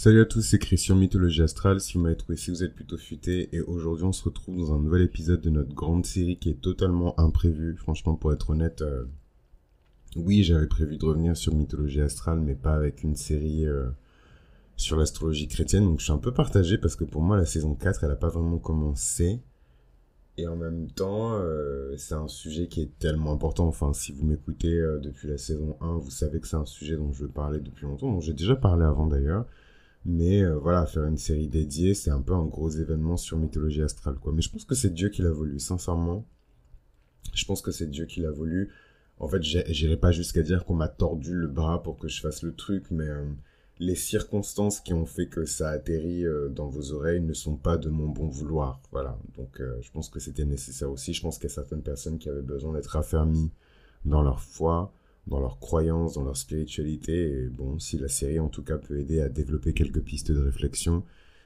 Salut à tous, c'est Christian Mythologie Astrale. Si vous m'avez trouvé, si vous êtes plutôt futé, et aujourd'hui on se retrouve dans un nouvel épisode de notre grande série qui est totalement imprévue. Franchement, pour être honnête, oui, j'avais prévu de revenir sur Mythologie Astrale, mais pas avec une série sur l'astrologie chrétienne. Donc je suis un peu partagé parce que pour moi la saison 4, elle a pas vraiment commencé. Et en même temps, c'est un sujet qui est tellement important. Enfin, si vous m'écoutez depuis la saison 1, vous savez que c'est un sujet dont je veux parler depuis longtemps, dont j'ai déjà parlé avant d'ailleurs. Mais voilà, faire une série dédiée, c'est un peu un gros événement sur mythologie astrale, quoi. Mais je pense que c'est Dieu qui l'a voulu, sincèrement. Je pense que c'est Dieu qui l'a voulu. En fait, j'irai pas jusqu'à dire qu'on m'a tordu le bras pour que je fasse le truc, mais les circonstances qui ont fait que ça atterrit dans vos oreilles ne sont pas de mon bon vouloir. Voilà. Donc, je pense que c'était nécessaire aussi. Je pense qu'il y a certaines personnes qui avaient besoin d'être affermies dans leur foi, dans leur croyance, dans leur spiritualité. Et bon, si la série en tout cas peut aider à développer quelques pistes de réflexion,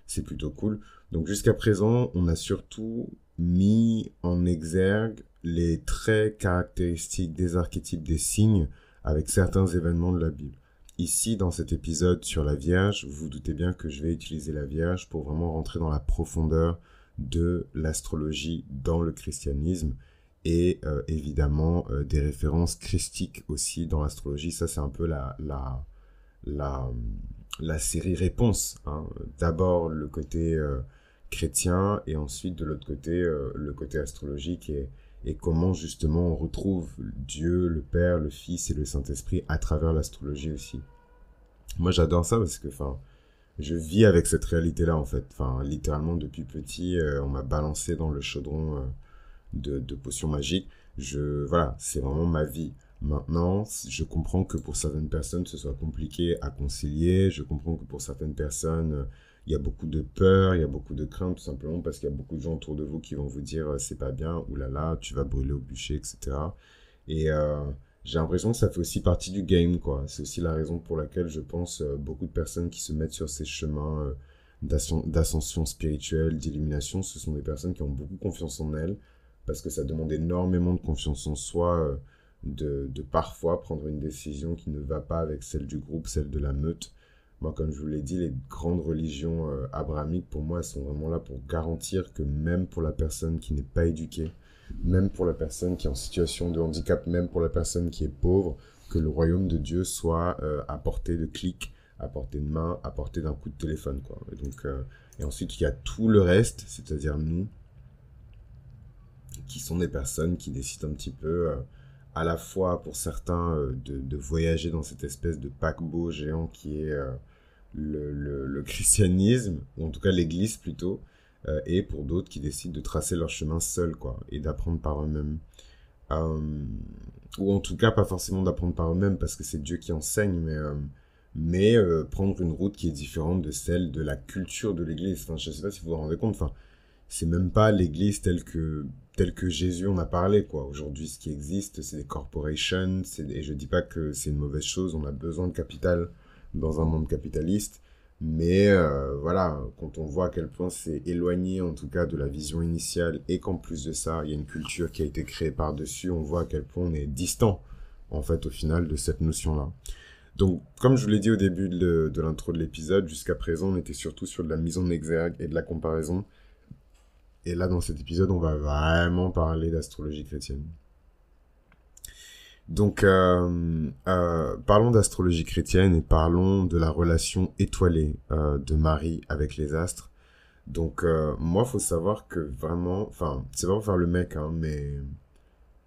c'est plutôt cool. Donc jusqu'à présent, on a surtout mis en exergue les traits caractéristiques des archétypes des signes avec certains événements de la Bible. Ici, dans cet épisode sur la Vierge, vous vous doutez bien que je vais utiliser la Vierge pour vraiment rentrer dans la profondeur de l'astrologie dans le christianisme et évidemment des références christiques aussi dans l'astrologie. Ça, c'est un peu la, la série réponse, hein. D'abord le côté chrétien et ensuite de l'autre côté le côté astrologique et comment justement on retrouve Dieu, le Père, le Fils et le Saint-Esprit à travers l'astrologie aussi. Moi, j'adore ça parce que, enfin, je vis avec cette réalité-là, en fait. Enfin, littéralement, depuis petit, on m'a balancé dans le chaudron de potions magiques. Voilà, c'est vraiment ma vie. Maintenant, je comprends que pour certaines personnes, ce soit compliqué à concilier. Je comprends que pour certaines personnes, il y a beaucoup de peur, il y a beaucoup de crainte, tout simplement parce qu'il y a beaucoup de gens autour de vous qui vont vous dire c'est pas bien, oulala, tu vas brûler au bûcher, etc. Et j'ai l'impression que ça fait aussi partie du game, quoi. C'est aussi la raison pour laquelle je pense beaucoup de personnes qui se mettent sur ces chemins d'ascension spirituelle, d'illumination, ce sont des personnes qui ont beaucoup confiance en elles, parce que ça demande énormément de confiance en soi, de parfois prendre une décision qui ne va pas avec celle du groupe, celle de la meute. Moi, comme je vous l'ai dit, les grandes religions abrahamiques, pour moi, elles sont vraiment là pour garantir que même pour la personne qui n'est pas éduquée, même pour la personne qui est en situation de handicap, même pour la personne qui est pauvre, que le royaume de Dieu soit à portée de clic, à portée de main, à portée d'un coup de téléphone, quoi. Et donc, et ensuite, il y a tout le reste, c'est-à-dire nous, qui sont des personnes qui décident un petit peu, à la fois pour certains, de voyager dans cette espèce de paquebot géant qui est le christianisme, ou en tout cas l'église plutôt, et pour d'autres qui décident de tracer leur chemin seuls, quoi, et d'apprendre par eux-mêmes. Euh, ou en tout cas, pas forcément d'apprendre par eux-mêmes, parce que c'est Dieu qui enseigne, mais prendre une route qui est différente de celle de la culture de l'église. Enfin, je sais pas si vous vous rendez compte, enfin, c'est même pas l'église telle que Jésus en a parlé, quoi. Aujourd'hui, ce qui existe, c'est des corporations, et je dis pas que c'est une mauvaise chose, on a besoin de capital dans un monde capitaliste, mais voilà, quand on voit à quel point c'est éloigné, en tout cas, de la vision initiale, et qu'en plus de ça, il y a une culture qui a été créée par-dessus, on voit à quel point on est distant, en fait, au final, de cette notion-là. Donc, comme je vous l'ai dit au début de l'intro de l'épisode, jusqu'à présent, on était surtout sur de la mise en exergue et de la comparaison. Et là, dans cet épisode, on va vraiment parler d'astrologie chrétienne. Donc, parlons d'astrologie chrétienne et parlons de la relation étoilée de Marie avec les astres. Donc, moi, faut savoir que vraiment, enfin, c'est pas pour faire le mec, hein, mais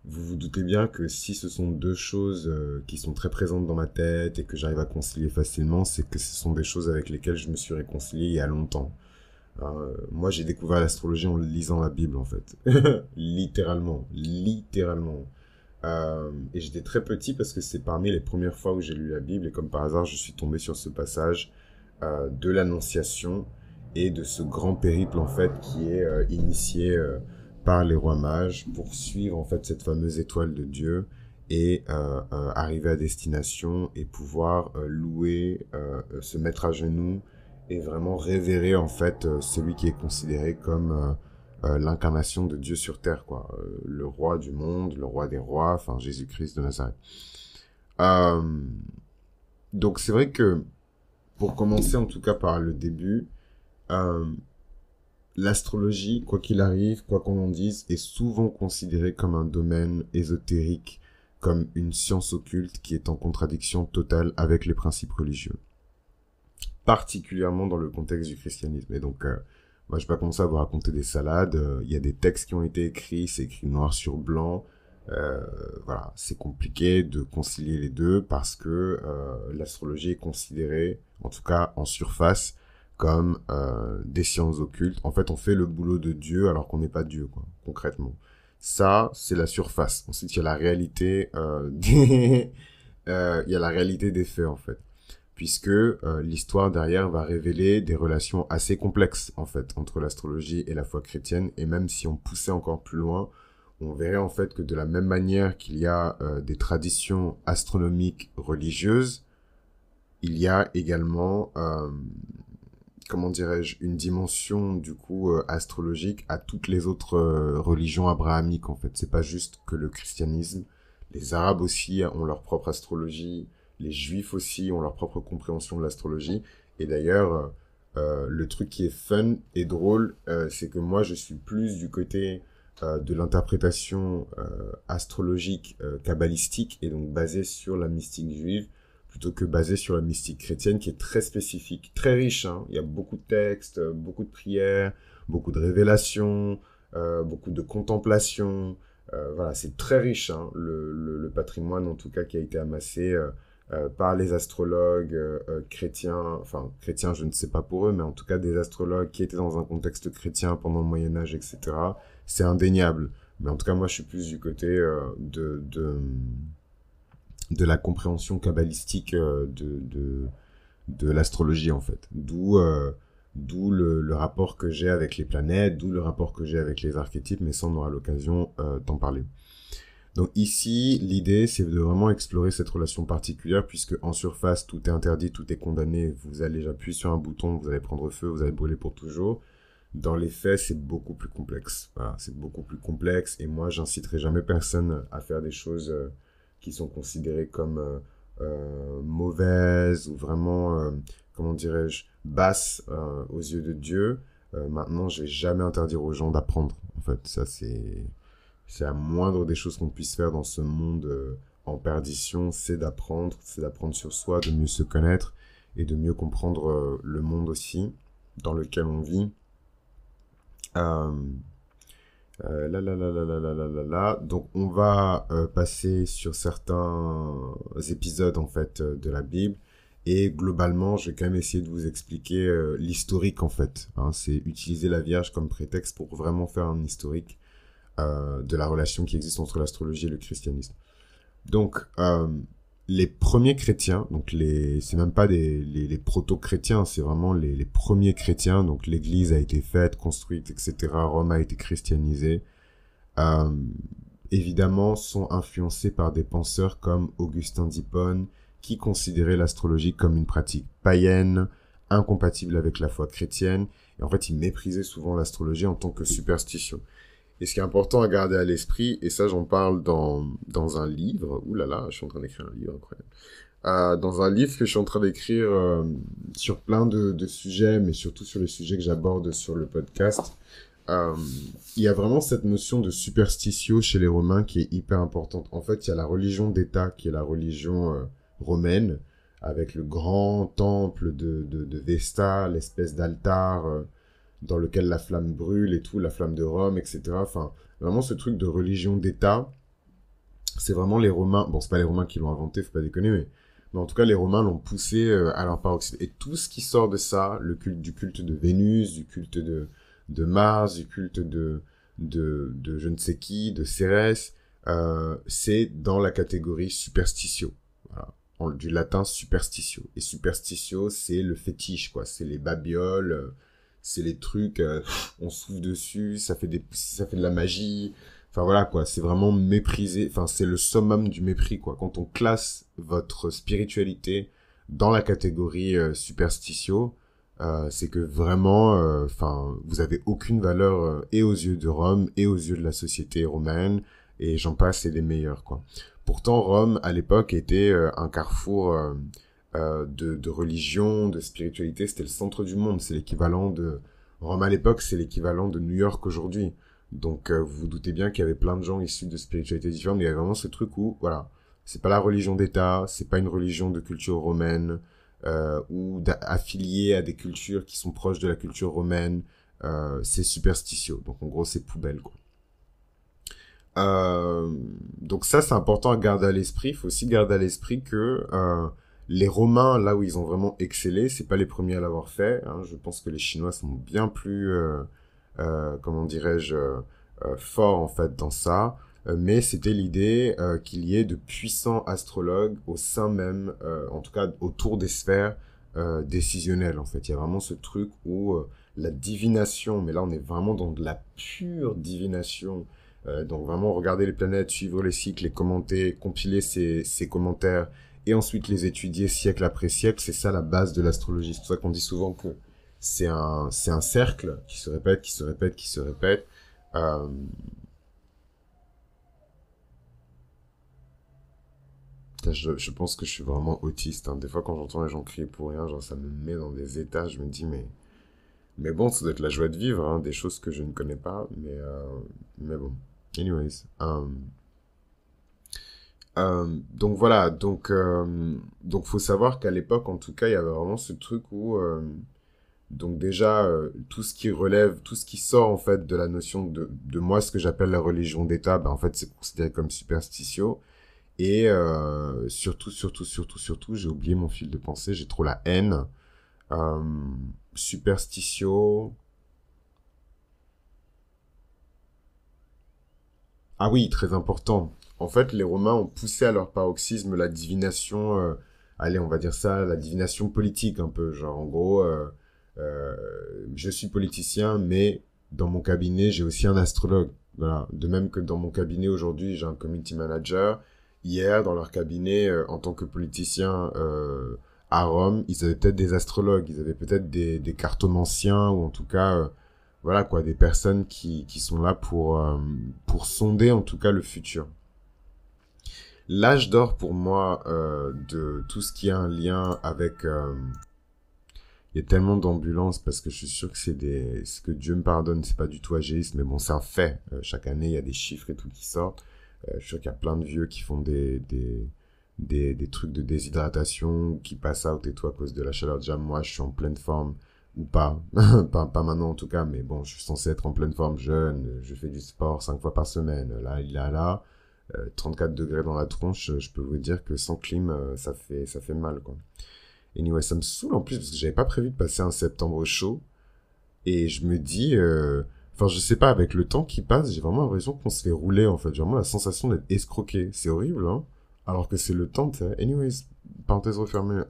vous vous doutez bien que si ce sont deux choses qui sont très présentes dans ma tête et que j'arrive à concilier facilement, c'est que ce sont des choses avec lesquelles je me suis réconcilié il y a longtemps. Moi, j'ai découvert l'astrologie en lisant la Bible, en fait. Littéralement. Littéralement. Et j'étais très petit parce que c'est parmi les premières fois où j'ai lu la Bible. Et comme par hasard, je suis tombé sur ce passage de l'Annonciation et de ce grand périple, en fait, qui est initié par les rois mages pour suivre, en fait, cette fameuse étoile de Dieu et arriver à destination et pouvoir louer, se mettre à genoux et vraiment révérer en fait celui qui est considéré comme l'incarnation de Dieu sur terre, quoi. Le roi du monde, le roi des rois, enfin Jésus-Christ de Nazareth. Euh, donc c'est vrai que pour commencer en tout cas par le début, euh, l'astrologie, quoi qu'il arrive, quoi qu'on en dise, est souvent considérée comme un domaine ésotérique, comme une science occulte qui est en contradiction totale avec les principes religieux, particulièrement dans le contexte du christianisme. Et donc, moi, je vais pas commencer à vous raconter des salades. Il y a des textes qui ont été écrits, c'est écrit noir sur blanc. Voilà, c'est compliqué de concilier les deux parce que l'astrologie est considérée, en tout cas en surface, comme des sciences occultes. En fait, on fait le boulot de Dieu alors qu'on n'est pas Dieu, quoi, concrètement. Ça, c'est la surface. Ensuite, il y a la réalité il y a la réalité des faits, en fait. Puisque l'histoire derrière va révéler des relations assez complexes, en fait, entre l'astrologie et la foi chrétienne. Et même si on poussait encore plus loin, on verrait en fait que de la même manière qu'il y a des traditions astronomiques religieuses, il y a également, comment dirais-je, une dimension du coup astrologique à toutes les autres religions abrahamiques en fait. C'est pas juste que le christianisme, les Arabes aussi ont leur propre astrologie, les Juifs aussi ont leur propre compréhension de l'astrologie. Et d'ailleurs, le truc qui est fun et drôle, c'est que moi je suis plus du côté de l'interprétation astrologique kabbalistique et donc basée sur la mystique juive plutôt que basée sur la mystique chrétienne qui est très spécifique, très riche, hein. Il y a beaucoup de textes, beaucoup de prières, beaucoup de révélations, beaucoup de contemplation. Voilà, c'est très riche, hein, le patrimoine en tout cas qui a été amassé par les astrologues chrétiens, enfin chrétiens je ne sais pas pour eux, mais en tout cas des astrologues qui étaient dans un contexte chrétien pendant le Moyen-Âge, etc. C'est indéniable. Mais en tout cas, moi, je suis plus du côté de la compréhension kabbalistique de l'astrologie, en fait. D'où le rapport que j'ai avec les planètes, d'où le rapport que j'ai avec les archétypes, mais ça, on aura l'occasion d'en parler. Donc ici, l'idée, c'est de vraiment explorer cette relation particulière, puisque en surface, tout est interdit, tout est condamné. Vous allez appuyer sur un bouton, vous allez prendre feu, vous allez brûler pour toujours. Dans les faits, c'est beaucoup plus complexe. Voilà, c'est beaucoup plus complexe. Et moi, j'inciterai jamais personne à faire des choses qui sont considérées comme mauvaises ou vraiment, comment dirais-je, basses aux yeux de Dieu. Maintenant, je vais jamais interdire aux gens d'apprendre. En fait, ça, c'est la moindre des choses qu'on puisse faire dans ce monde en perdition, c'est d'apprendre sur soi, de mieux se connaître et de mieux comprendre le monde aussi dans lequel on vit. Donc on va passer sur certains épisodes en fait de la Bible et globalement je vais quand même essayer de vous expliquer l'historique en fait, hein. C'est utiliser la Vierge comme prétexte pour vraiment faire un historique de la relation qui existe entre l'astrologie et le christianisme. Donc les premiers chrétiens, donc c'est même pas les proto-chrétiens, c'est vraiment les premiers chrétiens, donc l'église a été faite, construite, etc. Rome a été christianisée, évidemment sont influencés par des penseurs comme Augustin d'Hippone, qui considérait l'astrologie comme une pratique païenne, incompatible avec la foi chrétienne, et en fait il méprisait souvent l'astrologie en tant que superstition. Et ce qui est important à garder à l'esprit, et ça j'en parle dans un livre, ouh là là, je suis en train d'écrire un livre incroyable, dans un livre que je suis en train d'écrire sur plein de sujets, mais surtout sur les sujets que j'aborde sur le podcast, il y a vraiment cette notion de superstitio chez les Romains qui est hyper importante. En fait, il y a la religion d'État qui est la religion romaine, avec le grand temple de Vesta, l'espèce d'altar dans lequel la flamme brûle et tout, la flamme de Rome, etc. Enfin, vraiment ce truc de religion d'État, c'est vraiment les Romains, bon, c'est pas les Romains qui l'ont inventé, faut pas déconner, mais en tout cas, les Romains l'ont poussé à leur paroxysme. Et tout ce qui sort de ça, du culte de Vénus, du culte de Mars, du culte de je ne sais qui, de Cérès, c'est dans la catégorie superstitio. Voilà. Du latin superstitio. Et superstitio, c'est le fétiche, quoi. C'est les babioles, c'est les trucs, on souffle dessus, ça fait de la magie. Enfin voilà quoi, c'est vraiment méprisé, enfin c'est le summum du mépris quoi. Quand on classe votre spiritualité dans la catégorie superstitio, c'est que vraiment, enfin vous avez aucune valeur et aux yeux de Rome et aux yeux de la société romaine et j'en passe, c'est les meilleurs quoi. Pourtant Rome à l'époque était un carrefour de religion, de spiritualité. C'était le centre du monde. C'est l'équivalent de... Rome à l'époque, c'est l'équivalent de New York aujourd'hui. Donc, vous vous doutez bien qu'il y avait plein de gens issus de spiritualités différentes. Mais il y avait vraiment ce truc où, voilà, c'est pas la religion d'État, c'est pas une religion de culture romaine, ou affiliée à des cultures qui sont proches de la culture romaine. C'est superstitieux. Donc, en gros, c'est poubelle, quoi. Euh, donc ça, c'est important à garder à l'esprit. Il faut aussi garder à l'esprit que les Romains, là où ils ont vraiment excellé, c'est pas les premiers à l'avoir fait. Hein. Je pense que les Chinois sont bien plus, comment dirais-je, forts en fait dans ça. Mais c'était l'idée qu'il y ait de puissants astrologues au sein même, en tout cas autour des sphères décisionnelles. En fait, il y a vraiment ce truc où la divination, mais là on est vraiment dans de la pure divination. Donc vraiment regarder les planètes, suivre les cycles, les commenter, compiler ces commentaires et ensuite les étudier siècle après siècle, c'est ça la base de l'astrologie. C'est pour ça qu'on dit souvent que c'est un cercle qui se répète, qui se répète, qui se répète. Euh, je pense que je suis vraiment autiste. Hein. Des fois quand j'entends les gens crier pour rien, genre ça me met dans des états, je me dis mais bon, ça doit être la joie de vivre, hein, des choses que je ne connais pas, mais bon. Anyways. Donc voilà, donc faut savoir qu'à l'époque, en tout cas, il y avait vraiment ce truc où, donc déjà, tout ce qui relève, tout ce qui sort en fait de la notion de moi, ce que j'appelle la religion d'État, ben en fait, c'est considéré comme superstitieux. Et surtout, j'ai oublié mon fil de pensée, j'ai trop la haine. Euh, superstitieux. Ah oui, très important. En fait, les Romains ont poussé à leur paroxysme la divination, allez, on va dire ça, la divination politique un peu. Genre, en gros, euh, je suis politicien, mais dans mon cabinet, j'ai aussi un astrologue. Voilà. De même que dans mon cabinet aujourd'hui, j'ai un community manager. Hier, dans leur cabinet, en tant que politicien à Rome, ils avaient peut-être des astrologues, ils avaient peut-être des cartomanciens, ou en tout cas voilà quoi, des personnes qui sont là pour sonder en tout cas le futur. L'âge d'or pour moi de tout ce qui a un lien avec... il y a tellement d'ambulances parce que je suis sûr que c'est des... Ce que Dieu me pardonne, c'est pas du tout agéiste, mais bon, c'est un fait. Chaque année, il y a des chiffres et tout qui sortent. Je suis sûr qu'il y a plein de vieux qui font des trucs de déshydratation, qui passent out et tout à cause de la chaleur. Déjà, moi, je suis en pleine forme ou pas. Pas maintenant en tout cas, mais bon, je suis censé être en pleine forme jeune, je fais du sport 5 fois par semaine, là, 34 degrés dans la tronche, je peux vous dire que sans clim, ça fait mal, quoi. Anyway, ça me saoule en plus, parce que j'avais pas prévu de passer un septembre chaud, et je me dis, enfin, je sais pas, avec le temps qui passe, j'ai vraiment l'impression qu'on se fait rouler, en fait, j'ai vraiment la sensation d'être escroqué, c'est horrible, hein, alors que c'est le temps, tu sais. Anyways, parenthèse refermée,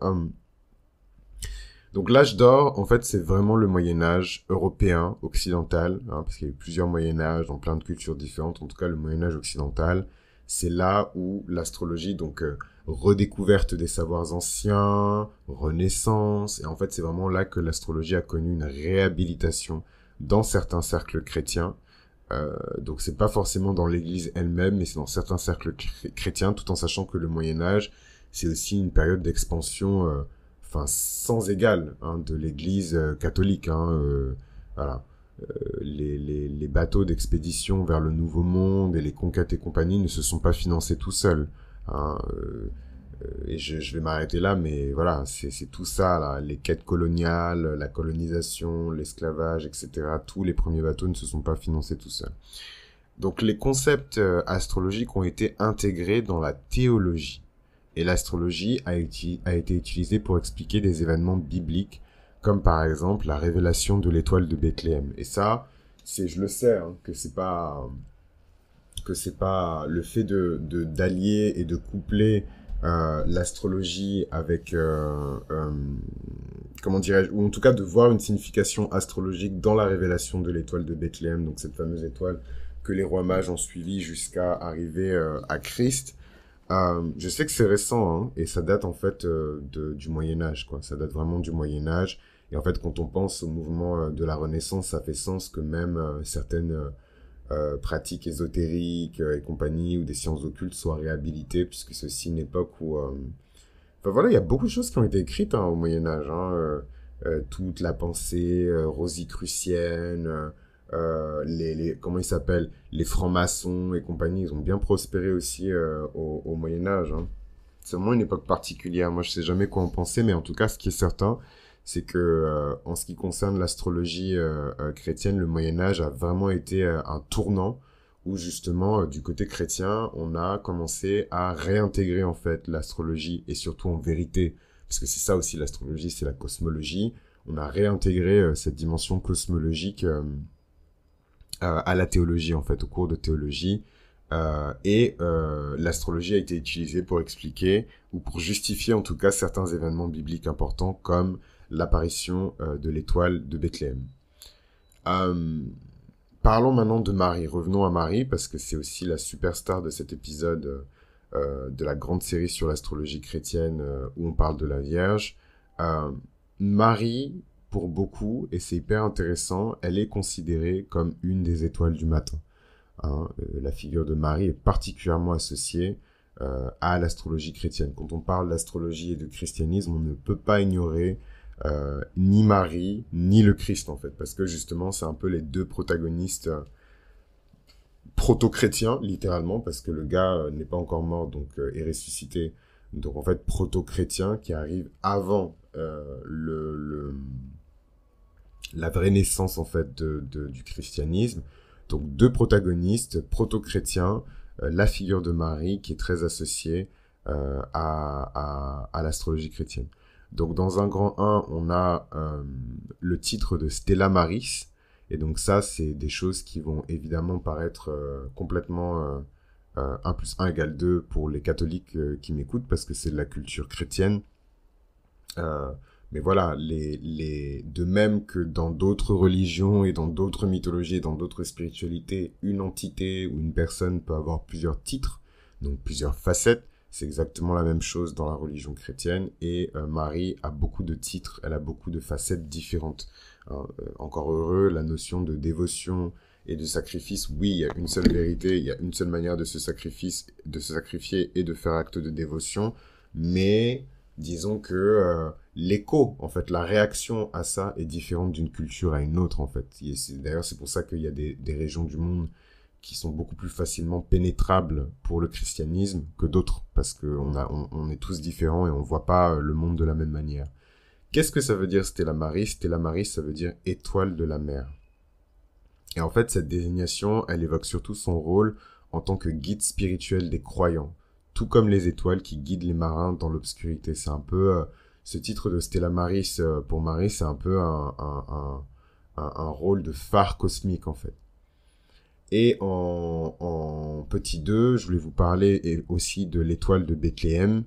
donc l'âge d'or, en fait, c'est vraiment le Moyen Âge européen, occidental, hein, parce qu'il y a eu plusieurs Moyen Âge dans plein de cultures différentes. En tout cas, le Moyen Âge occidental, c'est là où l'astrologie, donc redécouverte des savoirs anciens, renaissance, et en fait, c'est vraiment là que l'astrologie a connu une réhabilitation dans certains cercles chrétiens. Donc c'est pas forcément dans l'Église elle-même, mais c'est dans certains cercles chrétiens, tout en sachant que le Moyen Âge, c'est aussi une période d'expansion enfin sans égal hein, de l'Église catholique. Hein, voilà. Les bateaux d'expédition vers le Nouveau Monde et les conquêtes et compagnie ne se sont pas financés tout seuls. Hein, et je vais m'arrêter là, mais voilà, c'est tout ça, là, les quêtes coloniales, la colonisation, l'esclavage, etc. Tous les premiers bateaux ne se sont pas financés tout seuls. Donc les concepts astrologiques ont été intégrés dans la théologie. Et l'astrologie a été utilisée pour expliquer des événements bibliques, comme par exemple la révélation de l'étoile de Bethléem. Et ça, je le sais, hein, que c'est pas le fait d'allier et de coupler l'astrologie avec, comment dirais-je, ou en tout cas de voir une signification astrologique dans la révélation de l'étoile de Bethléem, donc cette fameuse étoile que les rois mages ont suivie jusqu'à arriver à Christ. Je sais que c'est récent, hein, et ça date en fait du Moyen Âge, quoi. Ça date vraiment du Moyen Âge. Et en fait, quand on pense au mouvement de la Renaissance, ça fait sens que même certaines pratiques ésotériques et compagnie, ou des sciences occultes soient réhabilitées, puisque c'est aussi une époque où... Enfin, Enfin voilà, il y a beaucoup de choses qui ont été écrites au Moyen-Âge. Toute la pensée rosicrucienne, comment ils s'appellent, les francs-maçons et compagnie, ils ont bien prospéré aussi au Moyen-Âge. C'est vraiment une époque particulière. Moi, je sais jamais quoi en penser, mais en tout cas, ce qui est certain, c'est que en ce qui concerne l'astrologie chrétienne, le Moyen Âge a vraiment été un tournant où justement, du côté chrétien, on a commencé à réintégrer en fait l'astrologie et surtout en vérité, parce que c'est ça aussi l'astrologie, c'est la cosmologie. On a réintégré cette dimension cosmologique à la théologie en fait, au cours de théologie. L'astrologie a été utilisée pour expliquer ou pour justifier en tout cas certains événements bibliques importants comme l'apparition de l'étoile de Bethléem. Euh, Parlons maintenant de Marie. Revenons à Marie parce que c'est aussi la superstar de cet épisode de la grande série sur l'astrologie chrétienne où on parle de la Vierge. Euh, Marie, pour beaucoup, et c'est hyper intéressant, elle est considérée comme une des étoiles du matin. La figure de Marie est particulièrement associée à l'astrologie chrétienne. Quand on parle d'astrologie et de christianisme, on ne peut pas ignorer ni Marie, ni le Christ, en fait, parce que justement, c'est un peu les deux protagonistes proto-chrétiens, littéralement, parce que le gars n'est pas encore mort, donc est ressuscité. Donc, en fait, proto-chrétien qui arrive avant la vraie naissance, en fait, du christianisme. Donc, deux protagonistes proto-chrétiens, la figure de Marie qui est très associée à l'astrologie chrétienne. Donc, dans un grand 1, on a le titre de Stella Maris. Et donc, ça, c'est des choses qui vont évidemment paraître complètement 1 plus 1 égale 2 pour les catholiques qui m'écoutent parce que c'est de la culture chrétienne. Mais voilà, de même que dans d'autres religions et dans d'autres mythologies et dans d'autres spiritualités, une entité ou une personne peut avoir plusieurs titres, donc plusieurs facettes. C'est exactement la même chose dans la religion chrétienne et Marie a beaucoup de titres, elle a beaucoup de facettes différentes. Encore heureux, la notion de dévotion et de sacrifice, oui, il y a une seule vérité, il y a une seule manière de se sacrifier et de faire acte de dévotion, mais disons que l'écho, en fait, la réaction à ça est différente d'une culture à une autre, en fait. D'ailleurs, c'est pour ça qu'il y a des régions du monde qui sont beaucoup plus facilement pénétrables pour le christianisme que d'autres, parce qu'on est tous différents et on voit pas le monde de la même manière. Qu'est-ce que ça veut dire Stella Maris? Stella Maris, ça veut dire étoile de la mer. Et en fait, cette désignation, elle évoque surtout son rôle en tant que guide spirituel des croyants, tout comme les étoiles qui guident les marins dans l'obscurité. C'est un peu ce titre de Stella Maris pour Marie, c'est un peu un rôle de phare cosmique en fait. Et en petit 2, je voulais vous parler aussi de l'étoile de Bethléem.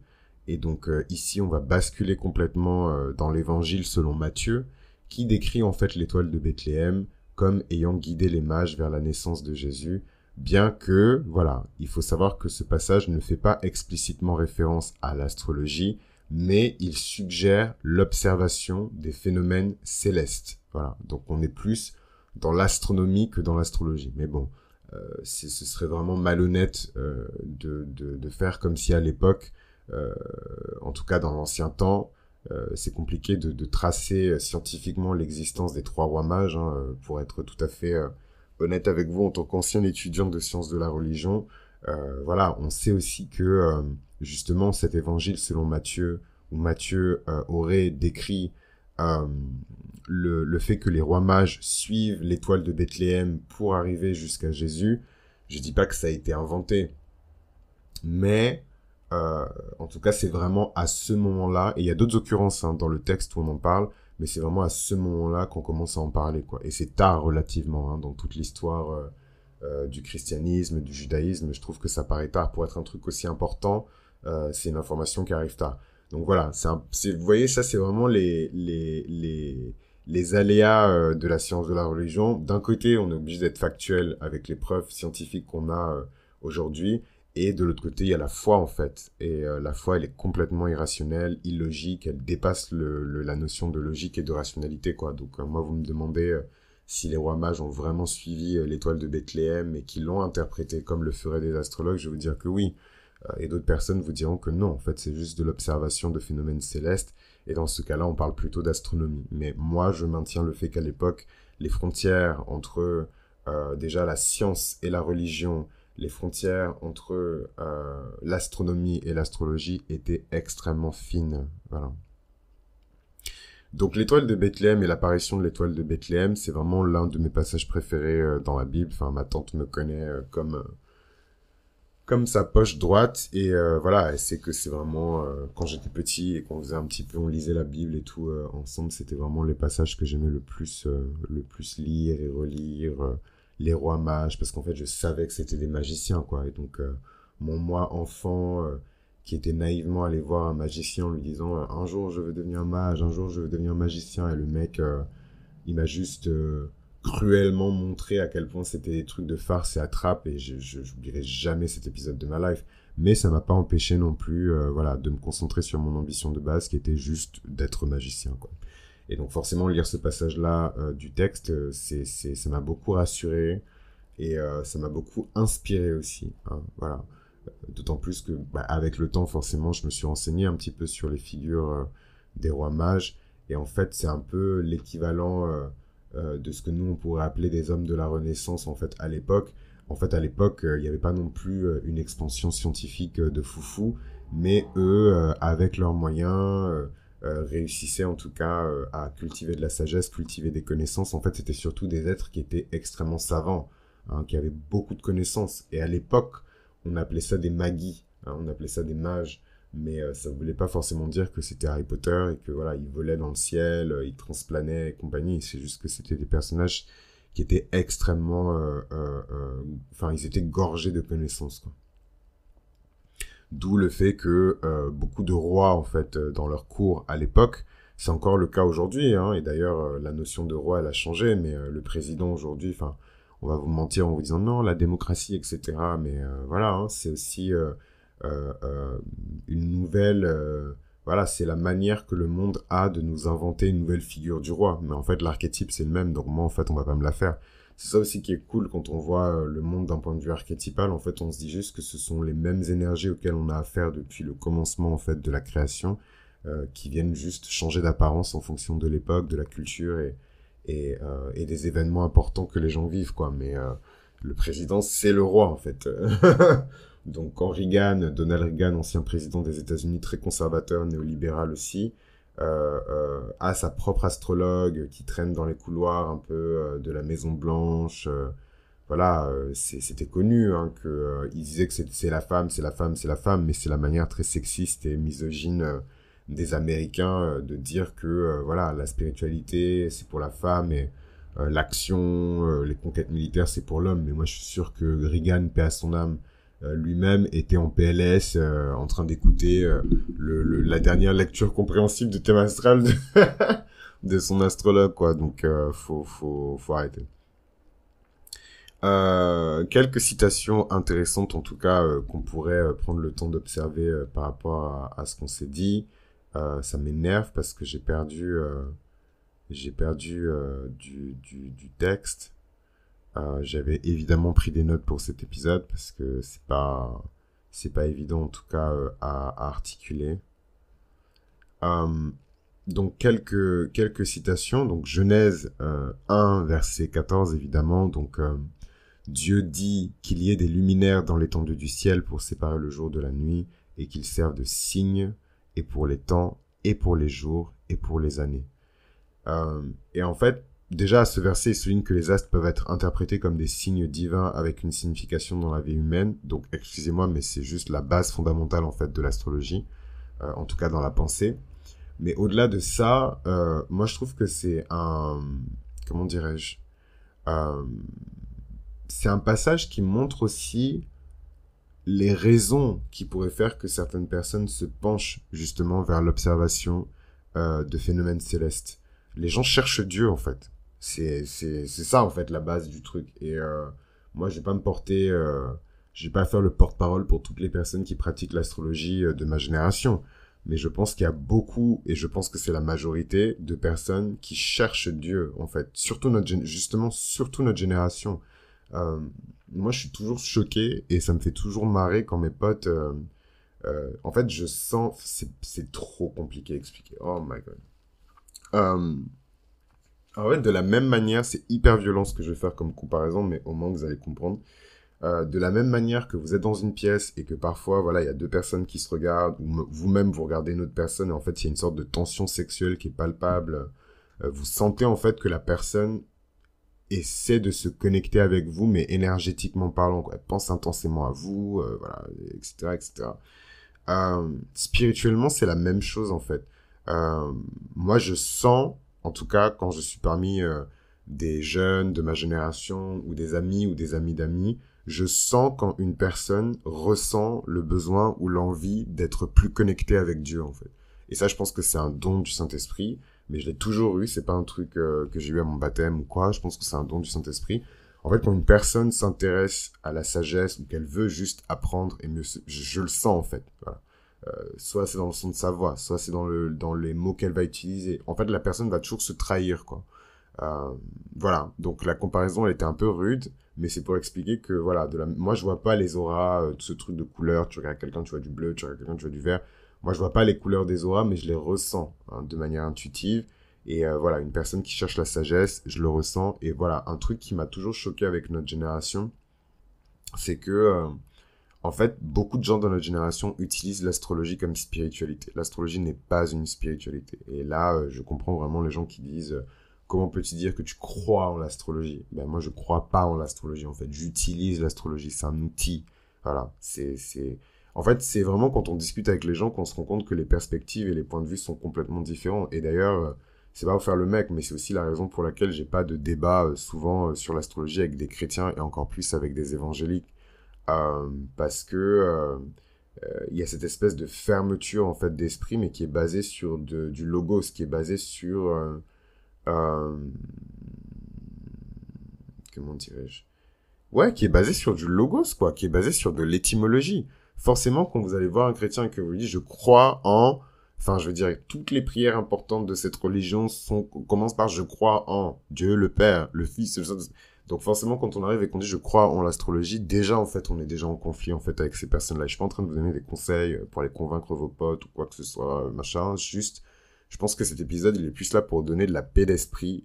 Et donc ici, on va basculer complètement dans l'évangile selon Matthieu, qui décrit en fait l'étoile de Bethléem comme ayant guidé les mages vers la naissance de Jésus, bien que, voilà, il faut savoir que ce passage ne fait pas explicitement référence à l'astrologie, mais il suggère l'observation des phénomènes célestes. Voilà, donc on est plus dans l'astronomie que dans l'astrologie. Mais bon, ce serait vraiment malhonnête de faire comme si à l'époque, en tout cas dans l'ancien temps, c'est compliqué de tracer scientifiquement l'existence des 3 rois mages, pour être tout à fait honnête avec vous en tant qu'ancien étudiant de sciences de la religion. Voilà, on sait aussi que justement cet évangile selon Matthieu, où Matthieu aurait décrit le fait que les rois mages suivent l'étoile de Bethléem pour arriver jusqu'à Jésus. Je dis pas que ça a été inventé, mais en tout cas c'est vraiment à ce moment-là, et il y a d'autres occurrences dans le texte où on en parle, mais c'est vraiment à ce moment-là qu'on commence à en parler, quoi. Et c'est tard relativement dans toute l'histoire du christianisme, du judaïsme. Je trouve que ça paraît tard pour être un truc aussi important. C'est une information qui arrive tard. Donc voilà, vous voyez, ça c'est vraiment les aléas de la science de la religion. D'un côté, on est obligé d'être factuel avec les preuves scientifiques qu'on a aujourd'hui, et de l'autre côté, il y a la foi en fait. Et la foi, elle est complètement irrationnelle, illogique, elle dépasse la notion de logique et de rationalité, quoi. Donc moi, vous me demandez si les rois mages ont vraiment suivi l'étoile de Bethléem et qu'ils l'ont interprété comme le feraient des astrologues, je vais vous dire que oui. Et d'autres personnes vous diront que non, en fait, c'est juste de l'observation de phénomènes célestes. Et dans ce cas-là, on parle plutôt d'astronomie. Mais moi, je maintiens le fait qu'à l'époque, les frontières entre déjà la science et la religion, les frontières entre l'astronomie et l'astrologie étaient extrêmement fines. Voilà. Donc l'étoile de Bethléem et l'apparition de l'étoile de Bethléem, c'est vraiment l'un de mes passages préférés dans la Bible. Enfin, ma tante me connaît comme sa poche droite et voilà, elle sait que c'est vraiment quand j'étais petit et qu'on faisait un petit peu, on lisait la Bible et tout ensemble, c'était vraiment les passages que j'aimais le plus lire et relire, les rois mages, parce qu'en fait je savais que c'était des magiciens quoi, et donc mon moi enfant qui était naïvement allé voir un magicien en lui disant un jour je veux devenir mage, un jour je veux devenir magicien, et le mec il m'a juste cruellement montré à quel point c'était des trucs de farce et attrape, et j'oublierai jamais cet épisode de ma life. Mais ça m'a pas empêché non plus voilà, de me concentrer sur mon ambition de base qui était juste d'être magicien quoi. Et donc forcément lire ce passage-là du texte, ça m'a beaucoup rassuré et ça m'a beaucoup inspiré aussi. Hein, voilà. D'autant plus que bah, avec le temps forcément je me suis renseigné un petit peu sur les figures des rois mages, et en fait c'est un peu l'équivalent de ce que nous on pourrait appeler des hommes de la Renaissance en fait à l'époque. En fait à l'époque il n'y avait pas non plus une expansion scientifique de foufou, mais eux avec leurs moyens réussissaient en tout cas à cultiver de la sagesse, cultiver des connaissances. En fait c'était surtout des êtres qui étaient extrêmement savants, hein, qui avaient beaucoup de connaissances, et à l'époque on appelait ça des magis, hein, on appelait ça des mages, mais ça ne voulait pas forcément dire que c'était Harry Potter et que voilà, ils volaient dans le ciel, ils transplanaient et compagnie. C'est juste que c'était des personnages qui étaient extrêmement, enfin, ils étaient gorgés de connaissances, quoi. D'où le fait que beaucoup de rois, en fait, dans leur cour à l'époque, c'est encore le cas aujourd'hui, hein, et d'ailleurs, la notion de roi, elle a changé, mais le président aujourd'hui, enfin, on va vous mentir en vous disant non, la démocratie, etc. Mais voilà, hein, c'est aussi une nouvelle... voilà, c'est la manière que le monde a de nous inventer une nouvelle figure du roi. Mais en fait, l'archétype, c'est le même, donc moi, en fait, on va pas me la faire. C'est ça aussi qui est cool quand on voit le monde d'un point de vue archétypal. En fait, on se dit juste que ce sont les mêmes énergies auxquelles on a affaire depuis le commencement, en fait, de la création, qui viennent juste changer d'apparence en fonction de l'époque, de la culture et des événements importants que les gens vivent, quoi. Mais le président, c'est le roi, en fait. Donc, quand Donald Reagan, ancien président des États-Unis, très conservateur, néolibéral aussi, a sa propre astrologue qui traîne dans les couloirs un peu de la Maison Blanche. Voilà, c'était connu hein, que il disait que c'est la femme, c'est la femme, c'est la femme, mais c'est la manière très sexiste et misogyne des Américains de dire que voilà, la spiritualité c'est pour la femme et l'action, les conquêtes militaires c'est pour l'homme. Mais moi je suis sûr que Reagan, paix à son âme, lui-même était en PLS en train d'écouter la dernière lecture compréhensible de thème astral de son astrologue quoi. Donc faut arrêter. Quelques citations intéressantes en tout cas qu'on pourrait prendre le temps d'observer par rapport à ce qu'on s'est dit. Ça m'énerve parce que j'ai perdu du texte. J'avais évidemment pris des notes pour cet épisode parce que c'est pas évident en tout cas à articuler. Donc quelques citations. Donc Genèse 1 verset 14 évidemment. Donc Dieu dit qu'il y ait des luminaires dans l'étendue du ciel pour séparer le jour de la nuit et qu'ils servent de signe et pour les temps et pour les jours et pour les années. Et en fait, déjà, ce verset il souligne que les astres peuvent être interprétés comme des signes divins avec une signification dans la vie humaine. Donc, excusez-moi, mais c'est juste la base fondamentale, en fait, de l'astrologie. En tout cas, dans la pensée. Mais au-delà de ça, moi, je trouve que c'est comment dirais-je? C'est un passage qui montre aussi les raisons qui pourraient faire que certaines personnes se penchent justement vers l'observation de phénomènes célestes. Les gens cherchent Dieu, en fait. C'est ça, en fait, la base du truc. Et moi, je vais pas me porter... je vais pas faire le porte-parole pour toutes les personnes qui pratiquent l'astrologie de ma génération. Mais je pense qu'il y a beaucoup, et je pense que c'est la majorité, de personnes qui cherchent Dieu, en fait. Surtout surtout notre génération. Euh, Moi, je suis toujours choqué et ça me fait toujours marrer quand mes potes... en fait, je sens... C'est trop compliqué à expliquer. Oh my god. Euh, En fait, de la même manière, c'est hyper violent ce que je vais faire comme comparaison, mais au moins vous allez comprendre. De la même manière que vous êtes dans une pièce et que parfois, voilà, il y a deux personnes qui se regardent, ou vous-même vous regardez une autre personne, et en fait, il y a une sorte de tension sexuelle qui est palpable. Vous sentez en fait que la personne essaie de se connecter avec vous, mais énergétiquement parlant, quoi. Elle pense intensément à vous, voilà, etc., etc. Spirituellement, c'est la même chose en fait. Euh, Moi, je sens, en tout cas, quand je suis parmi des jeunes de ma génération ou des amis d'amis, je sens quand une personne ressent le besoin ou l'envie d'être plus connectée avec Dieu en fait. Et ça, je pense que c'est un don du Saint-Esprit, mais je l'ai toujours eu. C'est pas un truc que j'ai eu à mon baptême ou quoi. Je pense que c'est un don du Saint-Esprit. En fait, quand une personne s'intéresse à la sagesse ou qu'elle veut juste apprendre et mieux, je le sens en fait. Voilà. Soit c'est dans le son de sa voix, soit c'est dans les mots qu'elle va utiliser. En fait, la personne va toujours se trahir, quoi. Euh, voilà. Donc la comparaison, elle était un peu rude, mais c'est pour expliquer que voilà, moi je vois pas les auras, ce truc de couleur. Tu regardes quelqu'un, tu vois du bleu, tu regardes quelqu'un, tu vois du vert. Moi, je vois pas les couleurs des auras, mais je les ressens hein, de manière intuitive. Et voilà, une personne qui cherche la sagesse, je le ressens. Et voilà, un truc qui m'a toujours choqué avec notre génération, c'est que en fait, beaucoup de gens dans notre génération utilisent l'astrologie comme spiritualité. L'astrologie n'est pas une spiritualité. Et là, je comprends vraiment les gens qui disent comment peux-tu dire que tu crois en l'astrologie? Ben moi, je crois pas en l'astrologie. En fait, j'utilise l'astrologie. C'est un outil. Voilà. En fait, c'est vraiment quand on discute avec les gens qu'on se rend compte que les perspectives et les points de vue sont complètement différents. Et d'ailleurs, c'est pas pour faire le mec, mais c'est aussi la raison pour laquelle j'ai pas de débat souvent sur l'astrologie avec des chrétiens et encore plus avec des évangéliques parce que il y a cette espèce de fermeture en fait d'esprit, mais qui est basée sur du logos, qui est basé sur euh, comment dirais-je? Ouais, qui est basé sur du logos, quoi, qui est basé sur de l'étymologie. Forcément, quand vous allez voir un chrétien et que vous lui dites, je crois en, enfin, je veux dire, toutes les prières importantes de cette religion commencent par je crois en Dieu, le Père, le Fils, le Saint. Donc forcément, quand on arrive et qu'on dit je crois en l'astrologie, déjà, en fait, on est déjà en conflit, en fait, avec ces personnes-là. Je suis pas en train de vous donner des conseils pour aller convaincre vos potes ou quoi que ce soit, machin. Juste, je pense que cet épisode, il est plus là pour donner de la paix d'esprit,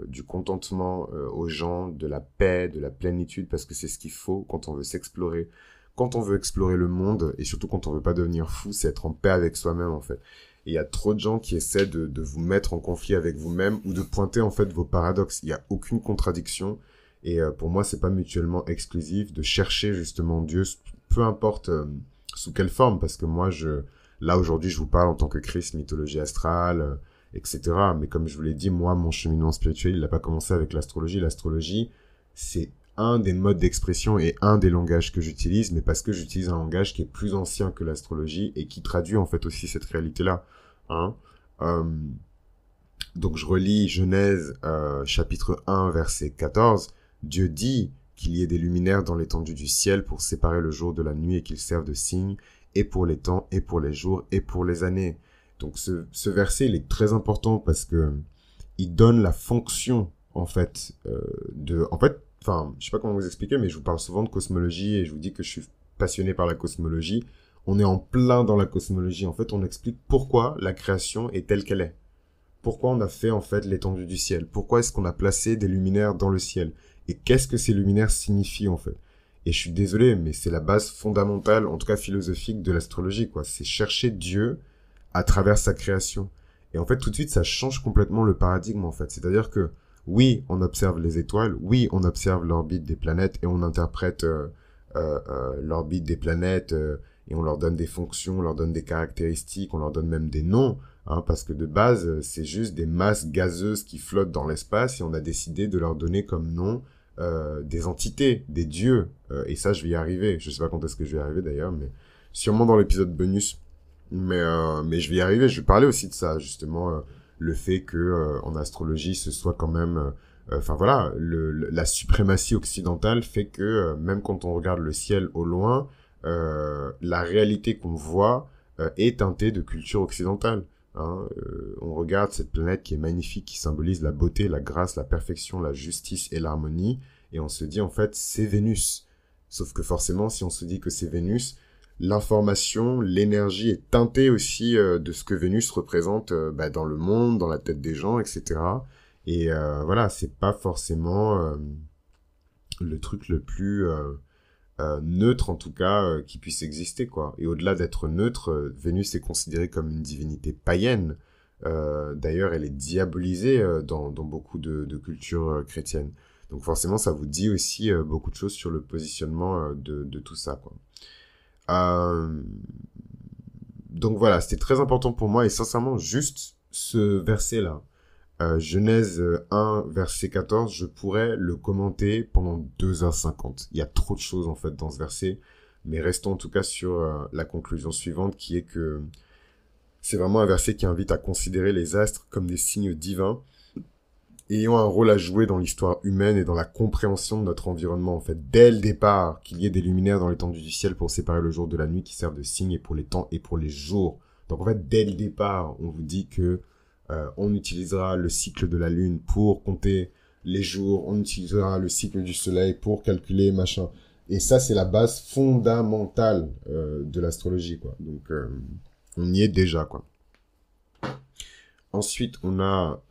du contentement aux gens, de la paix, de la plénitude, parce que c'est ce qu'il faut quand on veut s'explorer. Quand on veut explorer le monde, et surtout quand on veut pas devenir fou, c'est être en paix avec soi-même, en fait. Et il y a trop de gens qui essaient de vous mettre en conflit avec vous-même ou de pointer, en fait, vos paradoxes. Il y a aucune contradiction. Et pour moi, c'est pas mutuellement exclusif de chercher, justement, Dieu, peu importe sous quelle forme, parce que moi, là, aujourd'hui, je vous parle en tant que Christ, mythologie astrale, etc. Mais comme je vous l'ai dit, moi, mon cheminement spirituel, il n'a pas commencé avec l'astrologie. L'astrologie, c'est un des modes d'expression et un des langages que j'utilise, mais parce que j'utilise un langage qui est plus ancien que l'astrologie et qui traduit en fait aussi cette réalité-là. Hein. Euh, donc je relis Genèse chapitre 1 verset 14. Dieu dit qu'il y ait des luminaires dans l'étendue du ciel pour séparer le jour de la nuit et qu'ils servent de signe et pour les temps et pour les jours et pour les années. Donc ce verset il est très important parce que il donne la fonction en fait enfin je sais pas comment vous expliquer mais je vous parle souvent de cosmologie et je vous dis que je suis passionné par la cosmologie. On est en plein dans la cosmologie. En fait, on explique pourquoi la création est telle qu'elle est. Pourquoi on a fait en fait l'étendue du ciel? Pourquoi est-ce qu'on a placé des luminaires dans le ciel? Et qu'est-ce que ces luminaires signifient en fait? Et je suis désolé, mais c'est la base fondamentale, en tout cas philosophique, de l'astrologie, quoi. C'est chercher Dieu à travers sa création. Et en fait, tout de suite, ça change complètement le paradigme, en fait. C'est-à-dire que, oui, on observe les étoiles, oui, on observe l'orbite des planètes et on interprète l'orbite des planètes et on leur donne des fonctions, on leur donne des caractéristiques, on leur donne même des noms. Hein, parce que de base, c'est juste des masses gazeuses qui flottent dans l'espace et on a décidé de leur donner comme nom des entités, des dieux. Et ça, je vais y arriver. Je sais pas quand est-ce que je vais y arriver d'ailleurs, mais sûrement dans l'épisode bonus. Mais je vais y arriver. Je vais parler aussi de ça, justement, le fait que en astrologie, ce soit quand même... Enfin voilà, la suprématie occidentale fait que même quand on regarde le ciel au loin, la réalité qu'on voit est teintée de culture occidentale. Hein, on regarde cette planète qui est magnifique, qui symbolise la beauté, la grâce, la perfection, la justice et l'harmonie. et on se dit en fait c'est Vénus. Sauf que forcément, si on se dit que c'est Vénus, l'information, l'énergie est teintée aussi de ce que Vénus représente dans le monde, dans la tête des gens, etc. Et voilà, c'est pas forcément le truc le plus neutre en tout cas qui puisse exister, quoi. Et au-delà d'être neutre, Vénus est considérée comme une divinité païenne. D'ailleurs, elle est diabolisée dans beaucoup de cultures chrétiennes. Donc forcément, ça vous dit aussi beaucoup de choses sur le positionnement de tout ça, quoi. Donc voilà, c'était très important pour moi et sincèrement, juste ce verset-là, Genèse 1, verset 14, je pourrais le commenter pendant 2h50. Il y a trop de choses en fait dans ce verset, mais restons en tout cas sur la conclusion suivante qui est que c'est vraiment un verset qui invite à considérer les astres comme des signes divins ayant un rôle à jouer dans l'histoire humaine et dans la compréhension de notre environnement, en fait. Dès le départ, qu'il y ait des luminaires dans l'étendue du ciel pour séparer le jour de la nuit qui servent de signe et pour les temps et pour les jours. Donc, en fait, dès le départ, on vous dit que on utilisera le cycle de la lune pour compter les jours, on utilisera le cycle du soleil pour calculer machin. Et ça, c'est la base fondamentale de l'astrologie, quoi. Donc, on y est déjà, quoi. Ensuite, on a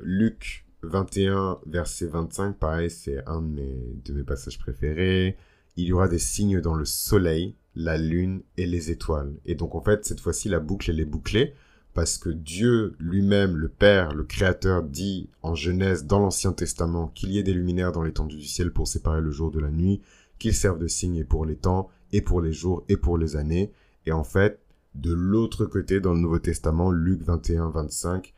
Luc 21, verset 25. Pareil, c'est un de mes passages préférés. Il y aura des signes dans le soleil, la lune et les étoiles. Et donc, en fait, cette fois-ci, la boucle, elle est bouclée parce que Dieu lui-même, le Père, le Créateur, dit en Genèse, dans l'Ancien Testament, qu'il y ait des luminaires dans l'étendue du ciel pour séparer le jour de la nuit, qu'ils servent de signe et pour les temps, et pour les jours, et pour les années. Et en fait, de l'autre côté, dans le Nouveau Testament, Luc 21, 25,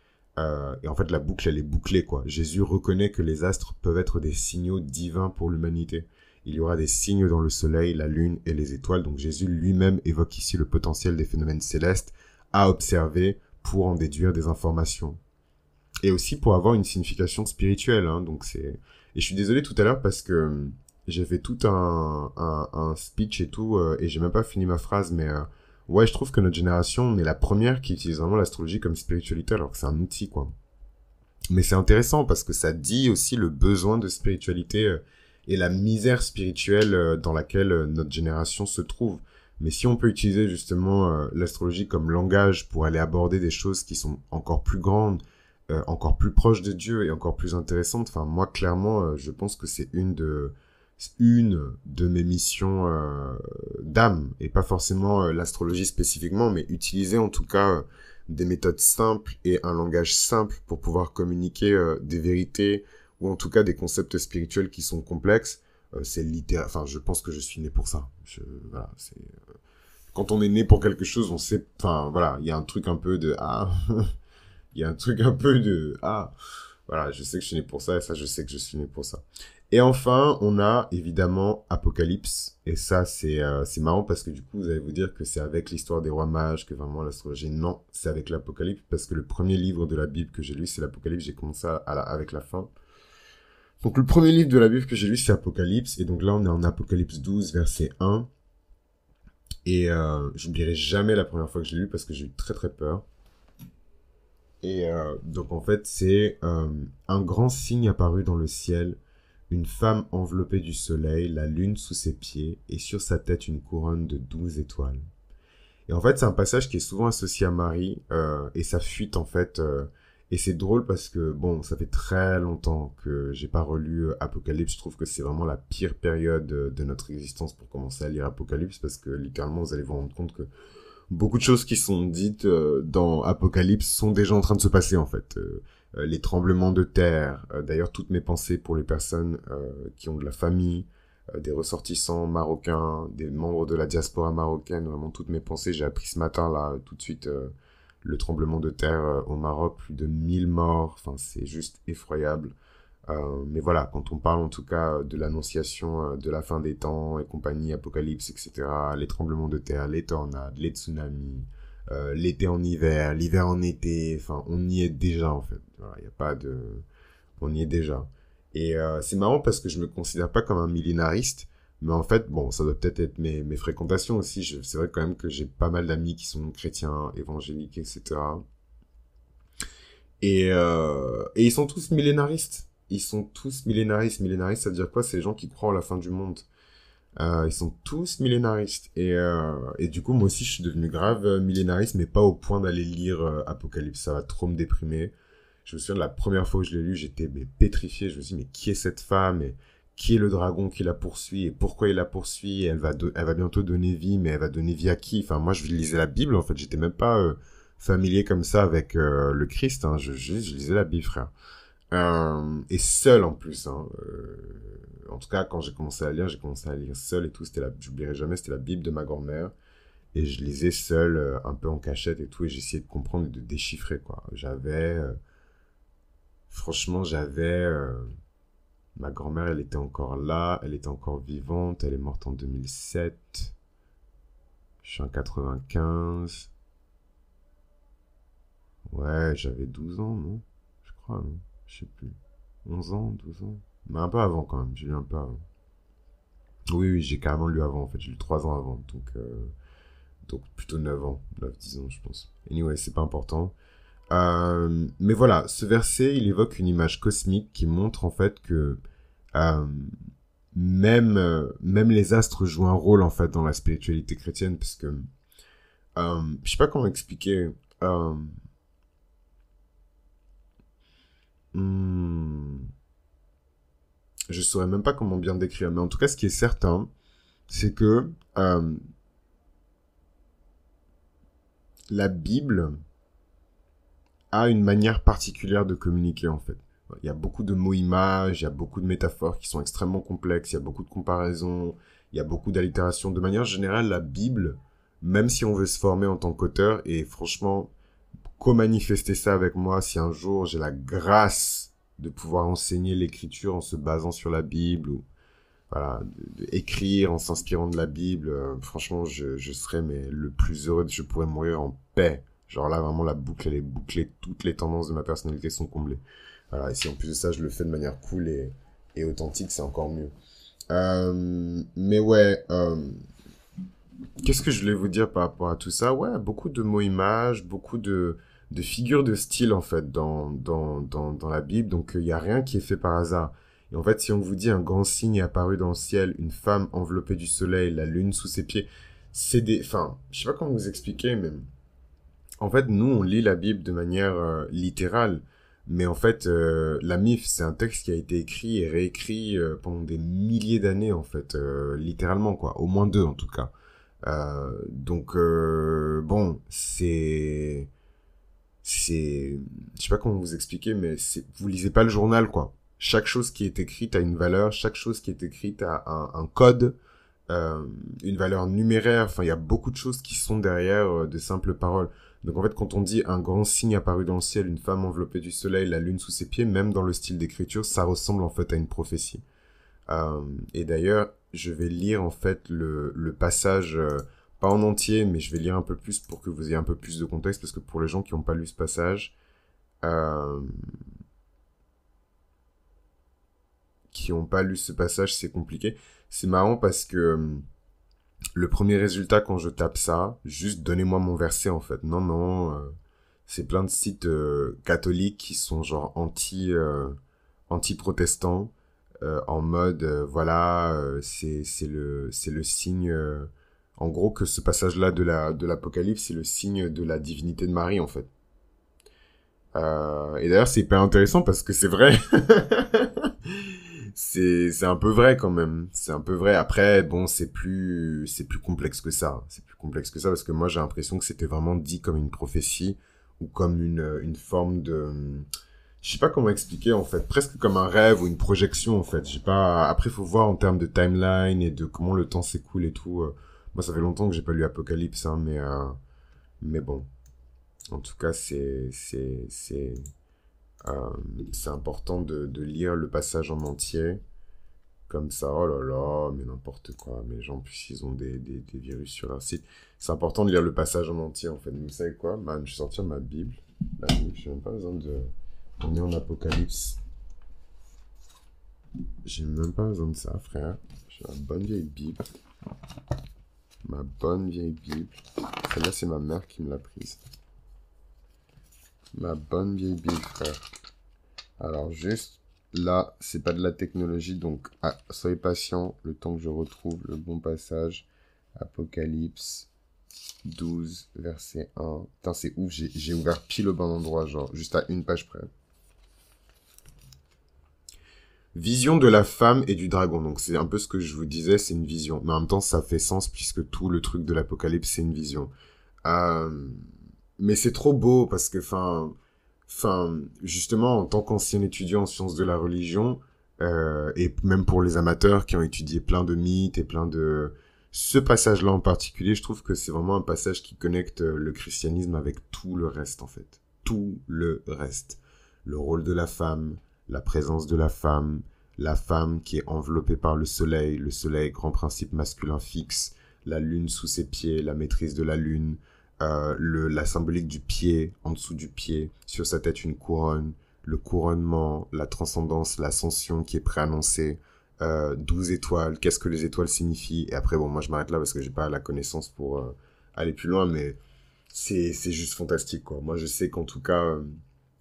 et en fait, la boucle, elle est bouclée, quoi. Jésus reconnaît que les astres peuvent être des signaux divins pour l'humanité. Il y aura des signes dans le soleil, la lune et les étoiles. Donc Jésus lui-même évoque ici le potentiel des phénomènes célestes à observer pour en déduire des informations. Et aussi pour avoir une signification spirituelle, hein. Donc c'est... Et je suis désolé tout à l'heure parce que j'ai fait tout un speech et tout, et j'ai même pas fini ma phrase, mais... ouais, je trouve que notre génération, on est la première qui utilise vraiment l'astrologie comme spiritualité, alors que c'est un outil, quoi. Mais c'est intéressant parce que ça dit aussi le besoin de spiritualité et la misère spirituelle dans laquelle notre génération se trouve. Mais si on peut utiliser justement l'astrologie comme langage pour aller aborder des choses qui sont encore plus grandes, encore plus proches de Dieu et encore plus intéressantes, enfin moi clairement, je pense que c'est une de mes missions d'âme, et pas forcément l'astrologie spécifiquement, mais utiliser en tout cas des méthodes simples et un langage simple pour pouvoir communiquer des vérités, ou en tout cas des concepts spirituels qui sont complexes. C'est littéral, enfin je pense que je suis né pour ça. Voilà, c'est quand on est né pour quelque chose, on sait, enfin voilà, il y a un truc un peu de il y a un truc un peu de voilà, je sais que je suis né pour ça, et ça je sais que je suis né pour ça. Et enfin, on a évidemment Apocalypse. Et ça, c'est marrant parce que du coup, vous allez vous dire que c'est avec l'histoire des rois mages que vraiment l'astrologie. Non, c'est avec l'Apocalypse parce que le premier livre de la Bible que j'ai lu, c'est l'Apocalypse. J'ai commencé avec la fin. Donc le premier livre de la Bible que j'ai lu, c'est Apocalypse. Et donc là, on est en Apocalypse 12, verset 1. Et j'oublierai jamais la première fois que je l'ai lu parce que j'ai eu très très peur. Et donc en fait, c'est un grand signe apparu dans le ciel. Une femme enveloppée du soleil, la lune sous ses pieds, et sur sa tête une couronne de 12 étoiles. Et en fait, c'est un passage qui est souvent associé à Marie, et sa fuite, en fait. Et c'est drôle parce que, bon, ça fait très longtemps que j'ai pas relu Apocalypse. Je trouve que c'est vraiment la pire période de notre existence pour commencer à lire Apocalypse, parce que littéralement, vous allez vous rendre compte que beaucoup de choses qui sont dites dans Apocalypse sont déjà en train de se passer, en fait. Les tremblements de terre. D'ailleurs, toutes mes pensées pour les personnes qui ont de la famille, des ressortissants marocains, des membres de la diaspora marocaine. Vraiment, toutes mes pensées. J'ai appris ce matin, là, tout de suite, le tremblement de terre au Maroc. Plus de 1000 morts. Enfin, c'est juste effroyable. Mais voilà, quand on parle en tout cas de l'annonciation de la fin des temps et compagnie, Apocalypse, etc., les tremblements de terre, les tornades, les tsunamis, l'été en hiver, l'hiver en été, enfin, on y est déjà, en fait. Voilà, y a pas de... On y est déjà. Et c'est marrant parce que je me considère pas comme un millénariste, mais en fait, bon, ça doit peut-être être mes fréquentations aussi. C'est vrai quand même que j'ai pas mal d'amis qui sont chrétiens, évangéliques, etc. Et ils sont tous millénaristes. ils sont tous millénaristes. Millénaristes, ça veut dire quoi? C'est les gens qui croient en la fin du monde. Ils sont tous millénaristes. Et du coup, moi aussi, je suis devenu grave millénariste, mais pas au point d'aller lire Apocalypse. Ça va trop me déprimer. Je me souviens de la première fois où je l'ai lu, j'étais pétrifié. Je me suis dit, mais qui est cette femme? Et qui est le dragon qui la poursuit? Et pourquoi il la poursuit? Et elle va bientôt donner vie, mais elle va donner vie à qui? Enfin, moi, je lisais la Bible, en fait. J'étais même pas familier comme ça avec le Christ. Hein. Je lisais la Bible, frère. Et seul en plus. Hein. En tout cas, quand j'ai commencé à lire seul et tout. J'oublierai jamais, c'était la Bible de ma grand-mère. Et je lisais seul, un peu en cachette et tout. Et j'essayais de comprendre et de déchiffrer, quoi. Franchement, ma grand-mère, elle était encore là. Elle était encore vivante. Elle est morte en 2007. Je suis en 95. Ouais, j'avais 12 ans, non? Je crois, non? Je sais plus. 11 ans, 12 ans. Mais un peu avant quand même, j'ai lu un peu avant. Oui, oui, j'ai carrément lu avant en fait, j'ai lu 3 ans avant, donc plutôt 9 ans, 9 10 ans je pense. Anyway, c'est pas important. Mais voilà, ce verset, il évoque une image cosmique qui montre en fait que euh, même les astres jouent un rôle en fait dans la spiritualité chrétienne, parce que je sais pas comment expliquer. Euh, hmm, je saurais même pas comment bien décrire, mais en tout cas, ce qui est certain, c'est que la Bible a une manière particulière de communiquer, en fait. Il y a beaucoup de mots-images, il y a beaucoup de métaphores qui sont extrêmement complexes, il y a beaucoup de comparaisons, il y a beaucoup d'allitérations. De manière générale, la Bible, même si on veut se former en tant qu'auteur, et franchement, co-manifester ça avec moi si un jour j'ai la grâce de pouvoir enseigner l'écriture en se basant sur la Bible, ou voilà, écrire en s'inspirant de la Bible, franchement, je serais mais le plus heureux, je pourrais mourir en paix. Genre là, vraiment, la boucle, elle est bouclée, toutes les tendances de ma personnalité sont comblées. Voilà, et si en plus de ça, je le fais de manière cool et authentique, c'est encore mieux. Mais ouais, qu'est-ce que je voulais vous dire par rapport à tout ça? Ouais, beaucoup de mots-images, beaucoup de figures de style, en fait, dans la Bible. Donc, il n'y a rien qui est fait par hasard. Et en fait, si on vous dit un grand signe est apparu dans le ciel, une femme enveloppée du soleil, la lune sous ses pieds, enfin, je sais pas comment vous expliquer, mais en fait, nous, on lit la Bible de manière littérale. Mais en fait, la MIF, c'est un texte qui a été écrit et réécrit pendant des milliers d'années, en fait, littéralement, quoi. Au moins deux, en tout cas. Bon, je sais pas comment vous expliquer, mais vous lisez pas le journal, quoi. Chaque chose qui est écrite a une valeur, chaque chose qui est écrite a un code, une valeur numéraire. Enfin, il y a beaucoup de choses qui sont derrière de simples paroles. Donc en fait, quand on dit un grand signe apparu dans le ciel, une femme enveloppée du soleil, la lune sous ses pieds, même dans le style d'écriture, ça ressemble en fait à une prophétie. Et d'ailleurs, je vais lire en fait le passage, pas en entier, mais je vais lire un peu plus pour que vous ayez un peu plus de contexte, parce que pour les gens qui n'ont pas lu ce passage, euh, c'est compliqué. C'est marrant parce que le premier résultat quand je tape ça, juste donnez-moi mon verset en fait. Non, non, c'est plein de sites catholiques qui sont genre anti-protestants, en mode voilà, c'est le signe en gros que ce passage-là de l'Apocalypse, c'est le signe de la divinité de Marie en fait. Et d'ailleurs, c'est hyper intéressant parce que c'est vrai. C'est un peu vrai quand même. C'est un peu vrai. Après, bon, c'est plus complexe que ça. C'est plus complexe que ça parce que moi, j'ai l'impression que c'était vraiment dit comme une prophétie ou comme une forme de, je sais pas comment expliquer en fait, presque comme un rêve ou une projection en fait. J'ai pas. Après, faut voir en termes de timeline et de comment le temps s'écoule et tout. Moi, ça fait longtemps que j'ai pas lu Apocalypse, hein, mais bon. En tout cas, euh, c'est important de lire le passage en entier. Comme ça, oh là là, mais n'importe quoi. Mais les gens, en plus, ils ont des virus sur leur site. C'est important de lire le passage en entier, en fait. Mais vous savez quoi, man, je vais sortir ma Bible. La Bible, j'ai même pas besoin de... On est en Apocalypse. J'ai même pas besoin de ça, frère. J'ai ma bonne vieille Bible. Ma bonne vieille Bible. Celle-là, c'est ma mère qui me l'a prise. Ma bonne vieille Bible, frère. Alors, juste Là, c'est pas de la technologie, donc soyez patient le temps que je retrouve le bon passage. Apocalypse 12, verset 1. Putain, c'est ouf, j'ai ouvert pile au bon endroit, genre, juste à une page près. Vision de la femme et du dragon. Donc, c'est un peu ce que je vous disais, c'est une vision. Mais en même temps, ça fait sens puisque tout le truc de l'Apocalypse, c'est une vision. Euh, mais c'est trop beau parce que, justement, en tant qu'ancien étudiant en sciences de la religion, et même pour les amateurs qui ont étudié plein de mythes et plein de... Ce passage-là en particulier, je trouve que c'est vraiment un passage qui connecte le christianisme avec tout le reste, en fait. Tout le reste. Le rôle de la présence de la femme qui est enveloppée par le soleil, grand principe masculin fixe, la lune sous ses pieds, la maîtrise de la lune, la symbolique du pied, en dessous du pied, sur sa tête une couronne, le couronnement, la transcendance, l'ascension qui est préannoncée, 12 étoiles, qu'est-ce que les étoiles signifient, et après, bon, moi je m'arrête là parce que j'ai pas la connaissance pour aller plus loin, mais c'est juste fantastique, quoi. Moi je sais qu'en tout cas,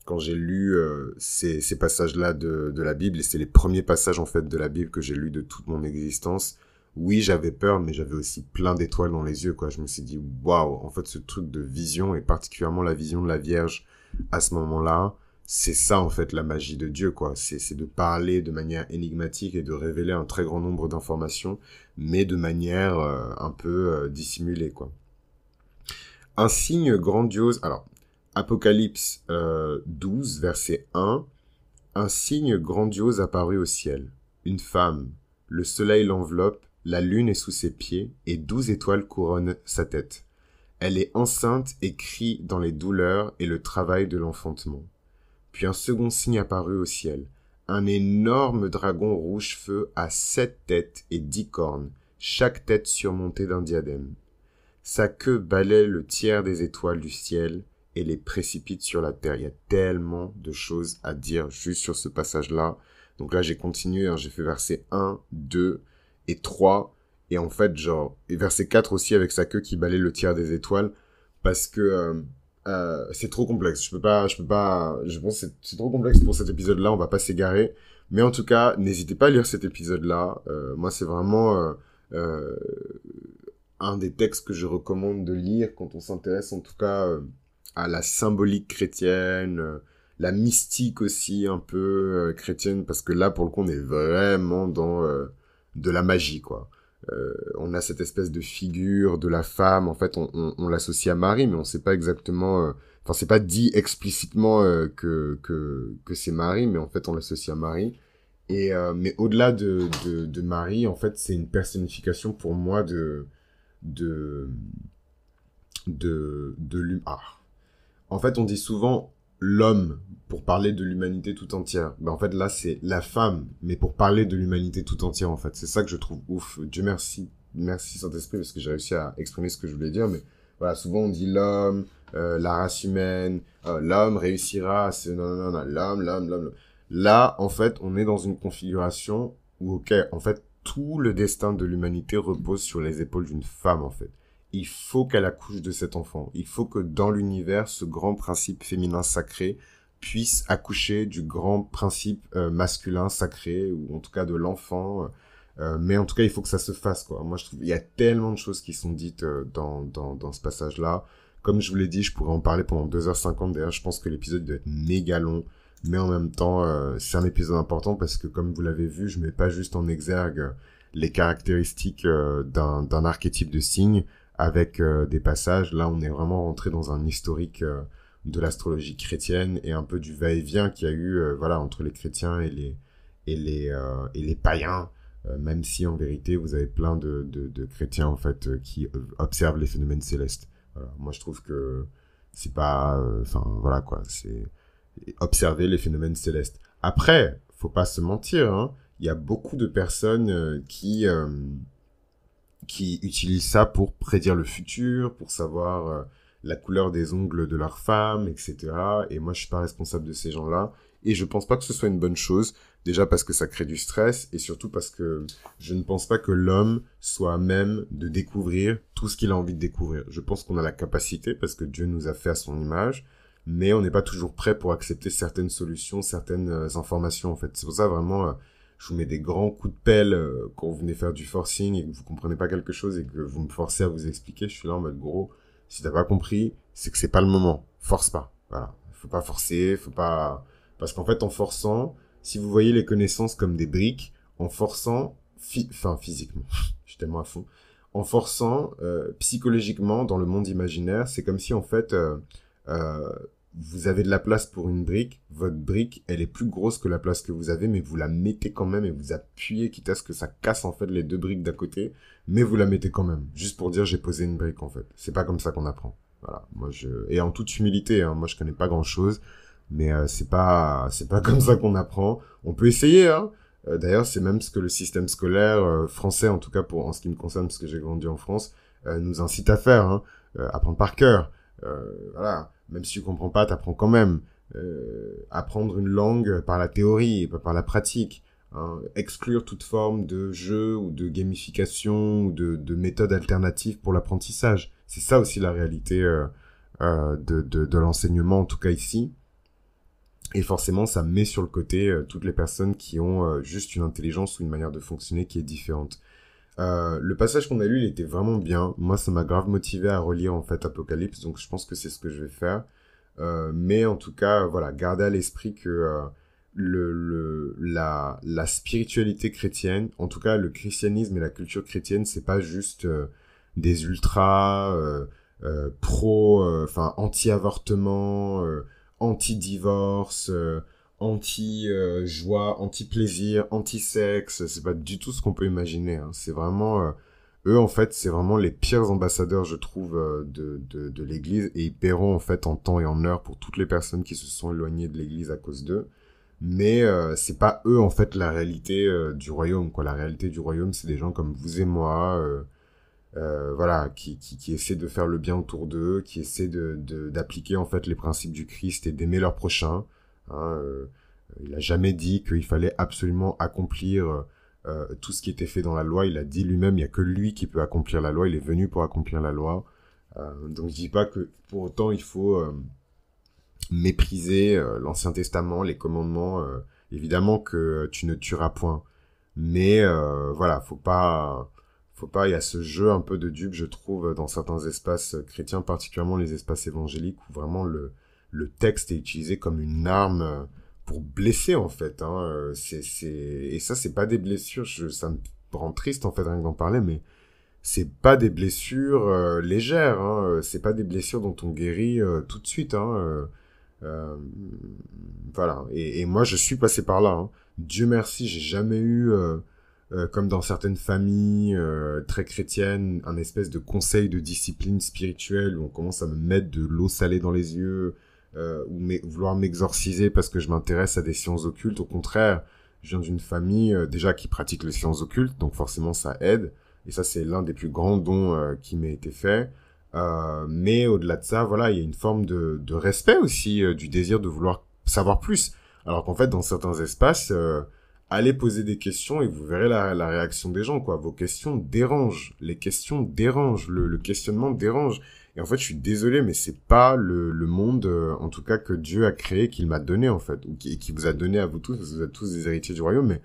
quand j'ai lu ces passages-là de la Bible, et c'est les premiers passages en fait de la Bible que j'ai lus de toute mon existence, oui, j'avais peur, mais j'avais aussi plein d'étoiles dans les yeux, quoi. Je me suis dit, waouh, en fait, ce truc de vision, et particulièrement la vision de la Vierge à ce moment-là, c'est ça, en fait, la magie de Dieu, quoi. C'est de parler de manière énigmatique et de révéler un très grand nombre d'informations, mais de manière un peu dissimulée, quoi. Un signe grandiose, alors, Apocalypse 12, verset 1, un signe grandiose apparut au ciel. Une femme, le soleil l'enveloppe, la lune est sous ses pieds, et 12 étoiles couronnent sa tête. Elle est enceinte et crie dans les douleurs et le travail de l'enfantement. Puis un second signe apparut au ciel. Un énorme dragon rouge-feu à 7 têtes et 10 cornes, chaque tête surmontée d'un diadème. Sa queue balaie le tiers des étoiles du ciel et les précipite sur la terre. Il y a tellement de choses à dire juste sur ce passage-là. Donc là, j'ai continué, j'ai fait verset 1, 2 et 3. Et en fait, et verset 4 aussi avec sa queue qui balaie le tiers des étoiles. Parce que c'est trop complexe. Je pense que c'est trop complexe pour cet épisode-là. On va pas s'égarer. Mais en tout cas, n'hésitez pas à lire cet épisode-là. Moi, c'est vraiment un des textes que je recommande de lire quand on s'intéresse en tout cas à la symbolique chrétienne, la mystique aussi un peu chrétienne, parce que là, pour le coup, on est vraiment dans de la magie, quoi. On a cette espèce de figure de la femme, en fait, on l'associe à Marie, mais on sait pas exactement... Enfin, c'est pas dit explicitement que c'est Marie, mais en fait, on l'associe à Marie. Et mais au-delà de Marie, en fait, c'est une personnification pour moi de l'humain. En fait, on dit souvent l'homme pour parler de l'humanité tout entière. Ben, en fait, là, c'est la femme, mais pour parler de l'humanité tout entière, en fait. C'est ça que je trouve ouf. Dieu merci. Merci Saint-Esprit, parce que j'ai réussi à exprimer ce que je voulais dire, mais voilà, souvent on dit l'homme, la race humaine, l'homme réussira, non, l'homme. Là, en fait, on est dans une configuration où, ok, en fait, tout le destin de l'humanité repose sur les épaules d'une femme, en fait. Il faut qu'elle accouche de cet enfant. Il faut que dans l'univers, ce grand principe féminin sacré puisse accoucher du grand principe masculin sacré, ou en tout cas de l'enfant. Mais en tout cas, il faut que ça se fasse, quoi. Moi, je trouve il y a tellement de choses qui sont dites dans ce passage-là. Comme je vous l'ai dit, je pourrais en parler pendant 2h50. D'ailleurs, je pense que l'épisode doit être méga long. Mais en même temps, c'est un épisode important parce que, comme vous l'avez vu, je mets pas juste en exergue les caractéristiques d'un archétype de signe avec des passages. Là, on est vraiment rentré dans un historique de l'astrologie chrétienne et un peu du va-et-vient qu'il y a eu voilà, entre les chrétiens et les païens. Même si en vérité vous avez plein de chrétiens en fait qui observent les phénomènes célestes. Voilà. Moi je trouve que c'est pas, enfin voilà quoi, c'est observer les phénomènes célestes. Après, faut pas se mentir, hein, il y a beaucoup de personnes qui utilisent ça pour prédire le futur, pour savoir la couleur des ongles de leur femme, etc. Et moi je suis pas responsable de ces gens-là. Et je pense pas que ce soit une bonne chose. Déjà parce que ça crée du stress et surtout parce que je ne pense pas que l'homme soit à même de découvrir tout ce qu'il a envie de découvrir. Je pense qu'on a la capacité parce que Dieu nous a fait à son image, mais on n'est pas toujours prêt pour accepter certaines solutions, certaines informations, en fait. C'est pour ça, vraiment, je vous mets des grands coups de pelle quand vous venez faire du forcing et que vous comprenez pas quelque chose et que vous me forcez à vous expliquer. Je suis là en mode, gros, si t'as pas compris, c'est que c'est pas le moment. Force pas. Voilà. Faut pas forcer, faut pas... Parce qu'en fait, en forçant, si vous voyez les connaissances comme des briques, en forçant, physiquement, je suis tellement à fond, en forçant, psychologiquement, dans le monde imaginaire, c'est comme si, en fait, euh, vous avez de la place pour une brique, votre brique, elle est plus grosse que la place que vous avez, mais vous la mettez quand même et vous appuyez, quitte à ce que ça casse, en fait, les deux briques d'à côté, mais vous la mettez quand même, juste pour dire j'ai posé une brique, en fait. C'est pas comme ça qu'on apprend. Voilà. Et en toute humilité, hein, moi je connais pas grand chose, mais c'est pas comme ça qu'on apprend. On peut essayer, hein. D'ailleurs, c'est même ce que le système scolaire français, en tout cas en ce qui me concerne, parce que j'ai grandi en France, nous incite à faire, hein. Apprendre par cœur. Voilà. Même si tu comprends pas, t'apprends quand même. Apprendre une langue par la théorie et pas par la pratique. Hein. Exclure toute forme de jeu ou de gamification ou de méthode alternative pour l'apprentissage. C'est ça aussi la réalité de l'enseignement, en tout cas ici. Et forcément, ça met sur le côté toutes les personnes qui ont juste une intelligence ou une manière de fonctionner qui est différente. Le passage qu'on a lu, il était vraiment bien. Moi, ça m'a grave motivé à relire en fait Apocalypse, donc je pense que c'est ce que je vais faire. Mais en tout cas, voilà, gardez à l'esprit que la spiritualité chrétienne, en tout cas le christianisme et la culture chrétienne, c'est pas juste des ultras anti-avortement, anti-divorce, anti-joie, anti-plaisir, anti-sexe. C'est pas du tout ce qu'on peut imaginer. Hein. C'est vraiment eux en fait, c'est vraiment les pires ambassadeurs, je trouve, de l'Église, et ils paieront en fait en temps et en heure pour toutes les personnes qui se sont éloignées de l'Église à cause d'eux. Mais c'est pas eux en fait la réalité du royaume, quoi. La réalité du royaume, c'est des gens comme vous et moi, voilà, qui essaient de faire le bien autour d'eux, qui essaient d'appliquer en fait les principes du Christ et d'aimer leur prochain. Hein, il a jamais dit qu'il fallait absolument accomplir tout ce qui était fait dans la loi. Il a dit lui-même, il y a que lui qui peut accomplir la loi. Il est venu pour accomplir la loi. Donc je dis pas que pour autant il faut mépriser l'Ancien Testament, les commandements. Évidemment que tu ne tueras point, mais voilà, faut pas, il y a ce jeu un peu de dupe, je trouve, dans certains espaces chrétiens, particulièrement les espaces évangéliques, où vraiment le texte est utilisé comme une arme pour blesser, en fait. Hein. Et ça, c'est pas des blessures, ça me rend triste, en fait, rien que d'en parler, mais c'est pas des blessures légères, hein. C'est pas des blessures dont on guérit tout de suite, hein. Voilà. Et moi, je suis passé par là, hein. Dieu merci, j'ai jamais eu... comme dans certaines familles très chrétiennes, un espèce de conseil de discipline spirituelle où on commence à me mettre de l'eau salée dans les yeux, ou vouloir m'exorciser parce que je m'intéresse à des sciences occultes. Au contraire, je viens d'une famille déjà qui pratique les sciences occultes, donc forcément ça aide. Et ça, c'est l'un des plus grands dons qui m'a été fait. Mais au-delà de ça, voilà, il y a une forme de respect aussi, du désir de vouloir savoir plus. Alors qu'en fait, dans certains espaces... allez poser des questions et vous verrez la réaction des gens, quoi. Vos questions dérangent. Les questions dérangent. Le questionnement dérange. Et en fait, je suis désolé, mais c'est pas le monde, en tout cas, que Dieu a créé, qu'il m'a donné, en fait. Ou qui vous a donné à vous tous, parce que vous êtes tous des héritiers du royaume,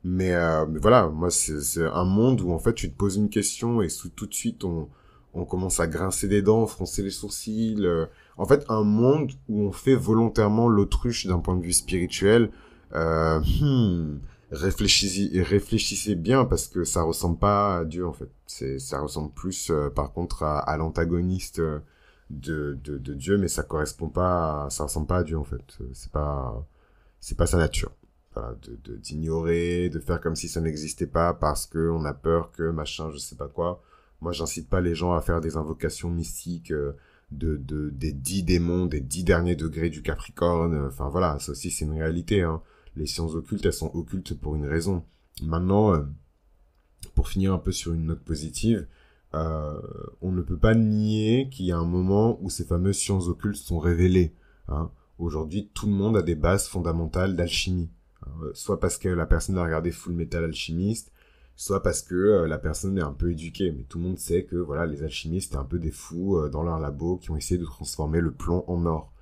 mais voilà, moi, c'est un monde où, en fait, tu te poses une question et tout de suite, on commence à grincer des dents, froncer les sourcils. En fait, un monde où on fait volontairement l'autruche d'un point de vue spirituel. Euh, hmm, réfléchissez bien parce que ça ressemble pas à Dieu en fait. Ça ressemble plus par contre à l'antagoniste de Dieu, mais ça correspond pas, ça ressemble pas à Dieu en fait. C'est pas sa nature. Voilà, d'ignorer, de faire comme si ça n'existait pas parce que on a peur que machin, je sais pas quoi. Moi, j'incite pas les gens à faire des invocations mystiques des 10 démons, des 10 derniers degrés du Capricorne. Enfin voilà, ça aussi c'est une réalité, hein. Les sciences occultes, elles sont occultes pour une raison. Maintenant, pour finir un peu sur une note positive, on ne peut pas nier qu'il y a un moment où ces fameuses sciences occultes sont révélées. Hein. Aujourd'hui, tout le monde a des bases fondamentales d'alchimie. Hein. Soit parce que la personne a regardé Full Metal Alchemist, soit parce que la personne est un peu éduquée. Mais tout le monde sait que voilà, les alchimistes étaient un peu des fous dans leur labo qui ont essayé de transformer le plomb en or.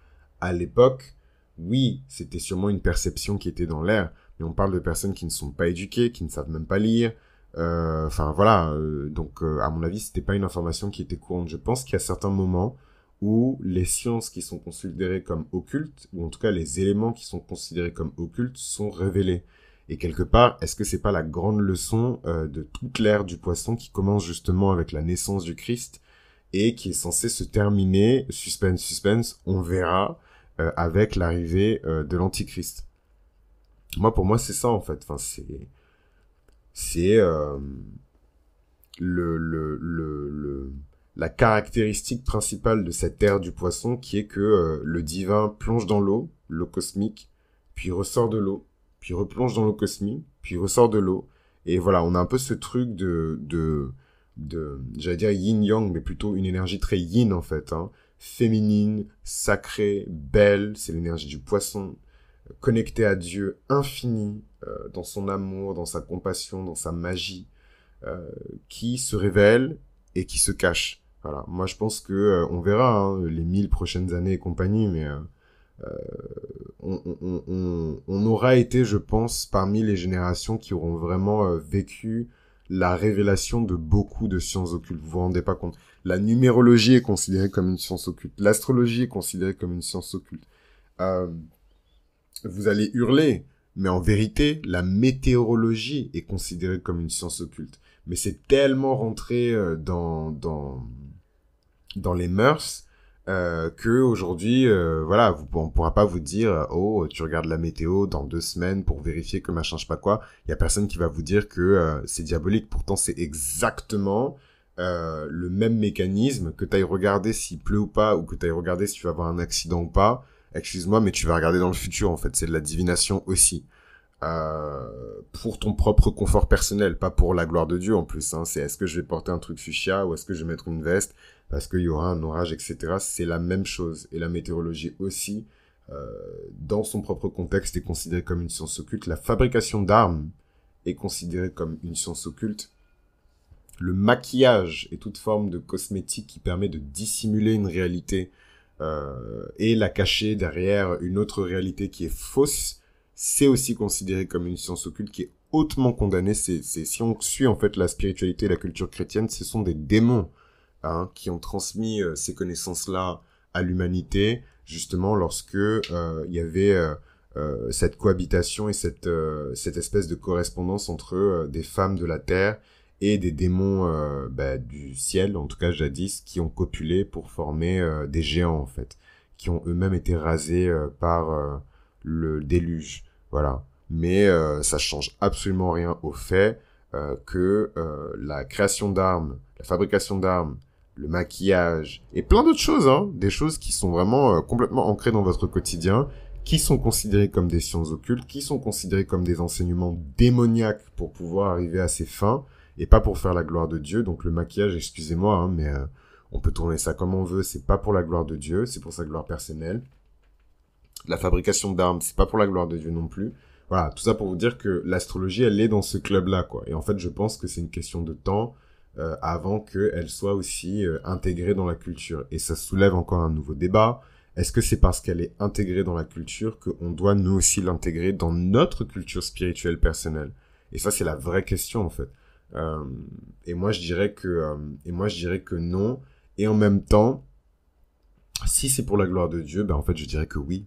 à l'époque, oui, c'était sûrement une perception qui était dans l'air, mais on parle de personnes qui ne sont pas éduquées, qui ne savent même pas lire. Enfin voilà, donc à mon avis, c'était pas une information qui était courante. Je pense qu'il y a certains moments où les sciences qui sont considérées comme occultes, ou en tout cas les éléments qui sont considérés comme occultes, sont révélés. Et quelque part, est-ce que c'est pas la grande leçon de toute l'ère du poisson qui commence justement avec la naissance du Christ et qui est censée se terminer, suspense, on verra, avec l'arrivée de l'Antichrist. Pour moi, c'est ça en fait. Enfin, c'est la caractéristique principale de cette ère du poisson qui est que le divin plonge dans l'eau cosmique, puis ressort de l'eau, puis replonge dans l'eau cosmique, puis ressort de l'eau. Et voilà, on a un peu ce truc j'allais dire yin-yang, mais plutôt une énergie très yin en fait, hein. Féminine, sacrée, belle, c'est l'énergie du poisson, connectée à Dieu, infini, dans son amour, dans sa compassion, dans sa magie, qui se révèle et qui se cache. Voilà. Moi, je pense que on verra hein, les 1000 prochaines années et compagnie, mais on aura été, je pense, parmi les générations qui auront vraiment vécu la révélation de beaucoup de sciences occultes. Vous vous rendez pas compte. La numérologie est considérée comme une science occulte. L'astrologie est considérée comme une science occulte. Vous allez hurler, mais en vérité, la météorologie est considérée comme une science occulte. Mais c'est tellement rentré dans les mœurs que aujourd'hui, voilà, on pourra pas vous dire, oh, tu regardes la météo dans 2 semaines pour vérifier que machin, je sais pas quoi. Il y a personne qui va vous dire que c'est diabolique. Pourtant, c'est exactement le même mécanisme que t'ailles regarder s'il pleut ou pas, ou que t'ailles regarder si tu vas avoir un accident ou pas. Excuse-moi, mais tu vas regarder dans le futur, en fait. C'est de la divination aussi. Pour ton propre confort personnel, pas pour la gloire de Dieu en plus. Hein. C'est est-ce que je vais porter un truc fuchsia ou est-ce que je vais mettre une veste parce qu'il y aura un orage, etc. C'est la même chose. Et la météorologie aussi, dans son propre contexte, est considérée comme une science occulte. La fabrication d'armes est considérée comme une science occulte. Le maquillage et toute forme de cosmétique qui permet de dissimuler une réalité et la cacher derrière une autre réalité qui est fausse, c'est aussi considéré comme une science occulte qui est hautement condamnée. Si on suit en fait la spiritualité et la culture chrétienne, ce sont des démons hein, qui ont transmis ces connaissances-là à l'humanité, justement lorsque il y avait cette cohabitation et cette espèce de correspondance entre des femmes de la terre et des démons du ciel, en tout cas jadis, qui ont copulé pour former des géants en fait, qui ont eux-mêmes été rasés par le déluge, voilà. Mais ça change absolument rien au fait que la création d'armes, la fabrication d'armes, le maquillage et plein d'autres choses, hein, des choses qui sont vraiment complètement ancrées dans votre quotidien, qui sont considérées comme des sciences occultes, qui sont considérées comme des enseignements démoniaques pour pouvoir arriver à ses fins et pas pour faire la gloire de Dieu. Donc le maquillage, excusez-moi, hein, mais on peut tourner ça comme on veut, c'est pas pour la gloire de Dieu, c'est pour sa gloire personnelle. La fabrication d'armes, c'est pas pour la gloire de Dieu non plus. Voilà, tout ça pour vous dire que l'astrologie, elle est dans ce club-là, quoi. Et en fait, je pense que c'est une question de temps avant qu'elle soit aussi intégrée dans la culture. Et ça soulève encore un nouveau débat. Est-ce que c'est parce qu'elle est intégrée dans la culture qu'on doit nous aussi l'intégrer dans notre culture spirituelle personnelle? Et ça, c'est la vraie question, en fait. Et moi, je dirais que non. Et en même temps, si c'est pour la gloire de Dieu, ben en fait, je dirais que oui.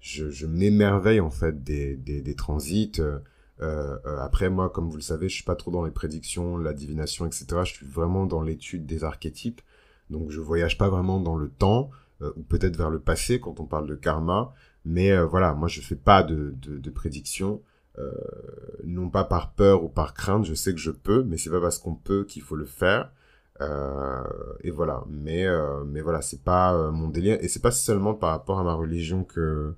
Je m'émerveille en fait des transits. Après, moi, comme vous le savez, je suis pas trop dans les prédictions, la divination, etc. Je suis vraiment dans l'étude des archétypes. Donc, je voyage pas vraiment dans le temps, ou peut-être vers le passé quand on parle de karma. Mais voilà, moi, je fais pas de prédictions. Non pas par peur ou par crainte, je sais que je peux, mais c'est pas parce qu'on peut qu'il faut le faire. Et voilà, mais voilà, c'est pas mon délire, et c'est pas seulement par rapport à ma religion que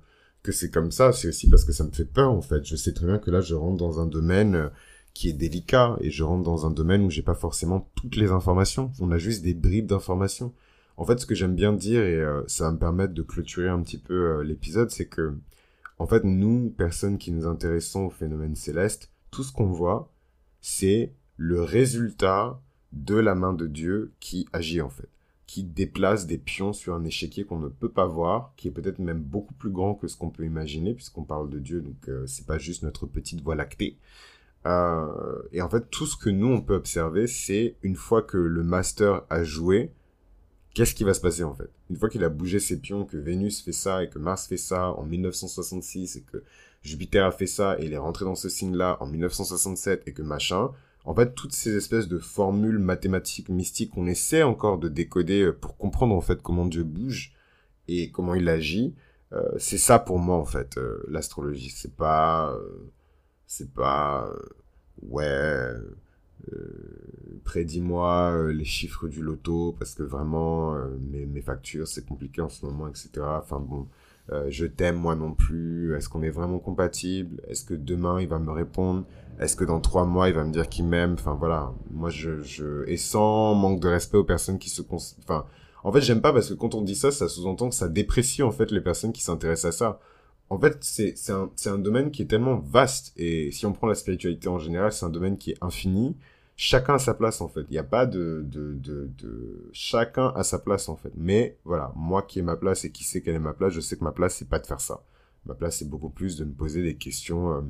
c'est comme ça, c'est aussi parce que ça me fait peur en fait. Je sais très bien que là je rentre dans un domaine qui est délicat, et je rentre dans un domaine où j'ai pas forcément toutes les informations, on a juste des bribes d'informations. En fait, ce que j'aime bien dire, et ça va me permettre de clôturer un petit peu l'épisode, c'est que en fait, nous, personnes qui nous intéressons aux phénomènes célestes, tout ce qu'on voit, c'est le résultat de la main de Dieu qui agit en fait, qui déplace des pions sur un échiquier qu'on ne peut pas voir, qui est peut-être même beaucoup plus grand que ce qu'on peut imaginer, puisqu'on parle de Dieu, donc c'est pas juste notre petite voie lactée. Et en fait, tout ce que nous, on peut observer, c'est une fois que le master a joué, qu'est-ce qui va se passer en fait? Une fois qu'il a bougé ses pions, que Vénus fait ça et que Mars fait ça en 1966 et que Jupiter a fait ça et il est rentré dans ce signe-là en 1967 et que machin, en fait, toutes ces espèces de formules mathématiques mystiques qu'on essaie encore de décoder pour comprendre en fait comment Dieu bouge et comment il agit, c'est ça pour moi en fait, l'astrologie. C'est pas, ouais, prédis-moi les chiffres du loto parce que vraiment mes factures c'est compliqué en ce moment, etc. Enfin bon, je t'aime moi non plus, est-ce qu'on est vraiment compatible, est-ce que demain il va me répondre, est-ce que dans 3 mois il va me dire qu'il m'aime, enfin voilà, moi et sans manque de respect aux personnes qui enfin en fait j'aime pas parce que quand on dit ça, ça sous-entend que ça déprécie en fait les personnes qui s'intéressent à ça. En fait, c'est un domaine qui est tellement vaste, et si on prend la spiritualité en général, c'est un domaine qui est infini. Chacun a sa place, en fait. Il n'y a pas chacun a sa place, en fait. Mais, voilà, moi qui ai ma place et qui sait quelle est ma place, je sais que ma place, c'est pas de faire ça. Ma place, c'est beaucoup plus de me poser des questions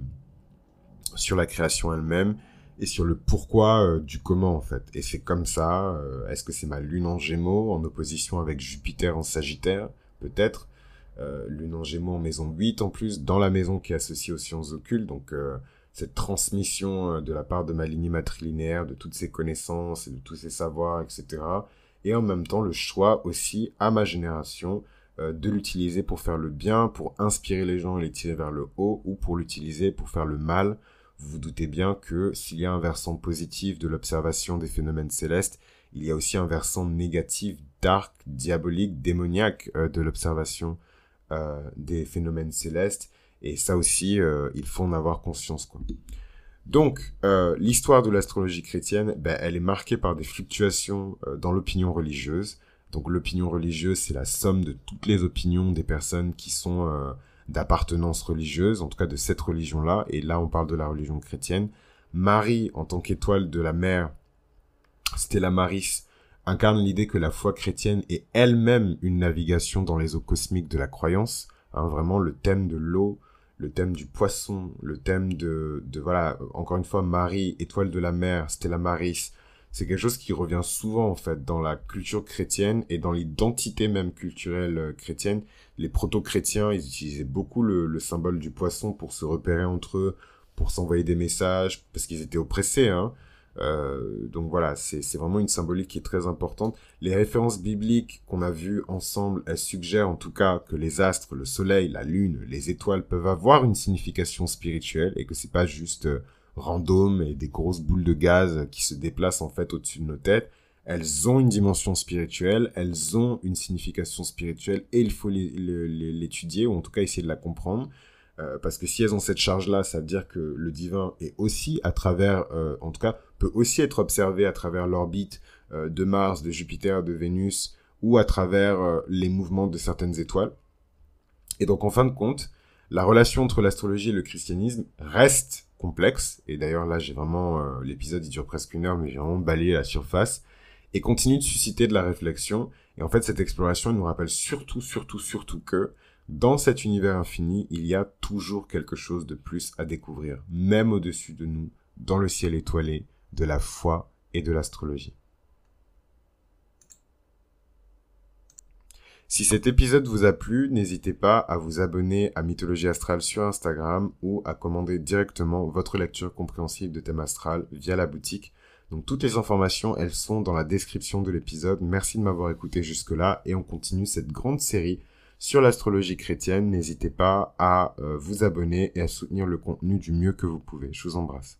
sur la création elle-même et sur le pourquoi du comment, en fait. Et c'est comme ça. Est-ce que c'est ma lune en Gémeaux en opposition avec Jupiter en Sagittaire? Peut-être. Lune en Gémeaux en maison 8 en plus, dans la maison qui est associée aux sciences occultes, donc cette transmission de la part de ma lignée matrilinéaire, de toutes ces connaissances et de tous ces savoirs, etc. Et en même temps, le choix aussi à ma génération de l'utiliser pour faire le bien, pour inspirer les gens et les tirer vers le haut, ou pour l'utiliser pour faire le mal. Vous vous doutez bien que s'il y a un versant positif de l'observation des phénomènes célestes, il y a aussi un versant négatif, dark, diabolique, démoniaque de l'observation des phénomènes célestes, et ça aussi il faut en avoir conscience, quoi. Donc l'histoire de l'astrologie chrétienne, elle est marquée par des fluctuations dans l'opinion religieuse. Donc l'opinion religieuse, c'est la somme de toutes les opinions des personnes qui sont d'appartenance religieuse, en tout cas de cette religion-là, et là on parle de la religion chrétienne. Marie, en tant qu'étoile de la mer, Stella Maris, incarne l'idée que la foi chrétienne est elle-même une navigation dans les eaux cosmiques de la croyance, hein, vraiment le thème de l'eau, le thème du poisson, le thème de voilà, encore une fois, Marie, étoile de la mer, Stella Maris, c'est quelque chose qui revient souvent, en fait, dans la culture chrétienne et dans l'identité même culturelle chrétienne. Les proto-chrétiens, ils utilisaient beaucoup le symbole du poisson pour se repérer entre eux, pour s'envoyer des messages, parce qu'ils étaient oppressés, hein. Donc voilà, c'est vraiment une symbolique qui est très importante. Les références bibliques qu'on a vues ensemble, elles suggèrent en tout cas que les astres, le soleil, la lune, les étoiles peuvent avoir une signification spirituelle et que c'est pas juste random et des grosses boules de gaz qui se déplacent en fait au-dessus de nos têtes. Elles ont une dimension spirituelle, elles ont une signification spirituelle et il faut l'étudier ou en tout cas essayer de la comprendre. Parce que si elles ont cette charge-là, ça veut dire que le divin est aussi à travers, en tout cas, peut aussi être observé à travers l'orbite de Mars, de Jupiter, de Vénus, ou à travers les mouvements de certaines étoiles. Et donc, en fin de compte, la relation entre l'astrologie et le christianisme reste complexe. Et d'ailleurs, là, j'ai vraiment, l'épisode, il dure presque 1 heure, mais j'ai vraiment balayé la surface. Et continue de susciter de la réflexion. Et en fait, cette exploration, elle nous rappelle surtout que dans cet univers infini, il y a toujours quelque chose de plus à découvrir, même au-dessus de nous, dans le ciel étoilé, de la foi et de l'astrologie. Si cet épisode vous a plu, n'hésitez pas à vous abonner à Mythologie Astrale sur Instagram ou à commander directement votre lecture compréhensible de thème astral via la boutique. Donc toutes les informations, elles sont dans la description de l'épisode. Merci de m'avoir écouté jusque-là et on continue cette grande série sur l'astrologie chrétienne. N'hésitez pas à vous abonner et à soutenir le contenu du mieux que vous pouvez. Je vous embrasse.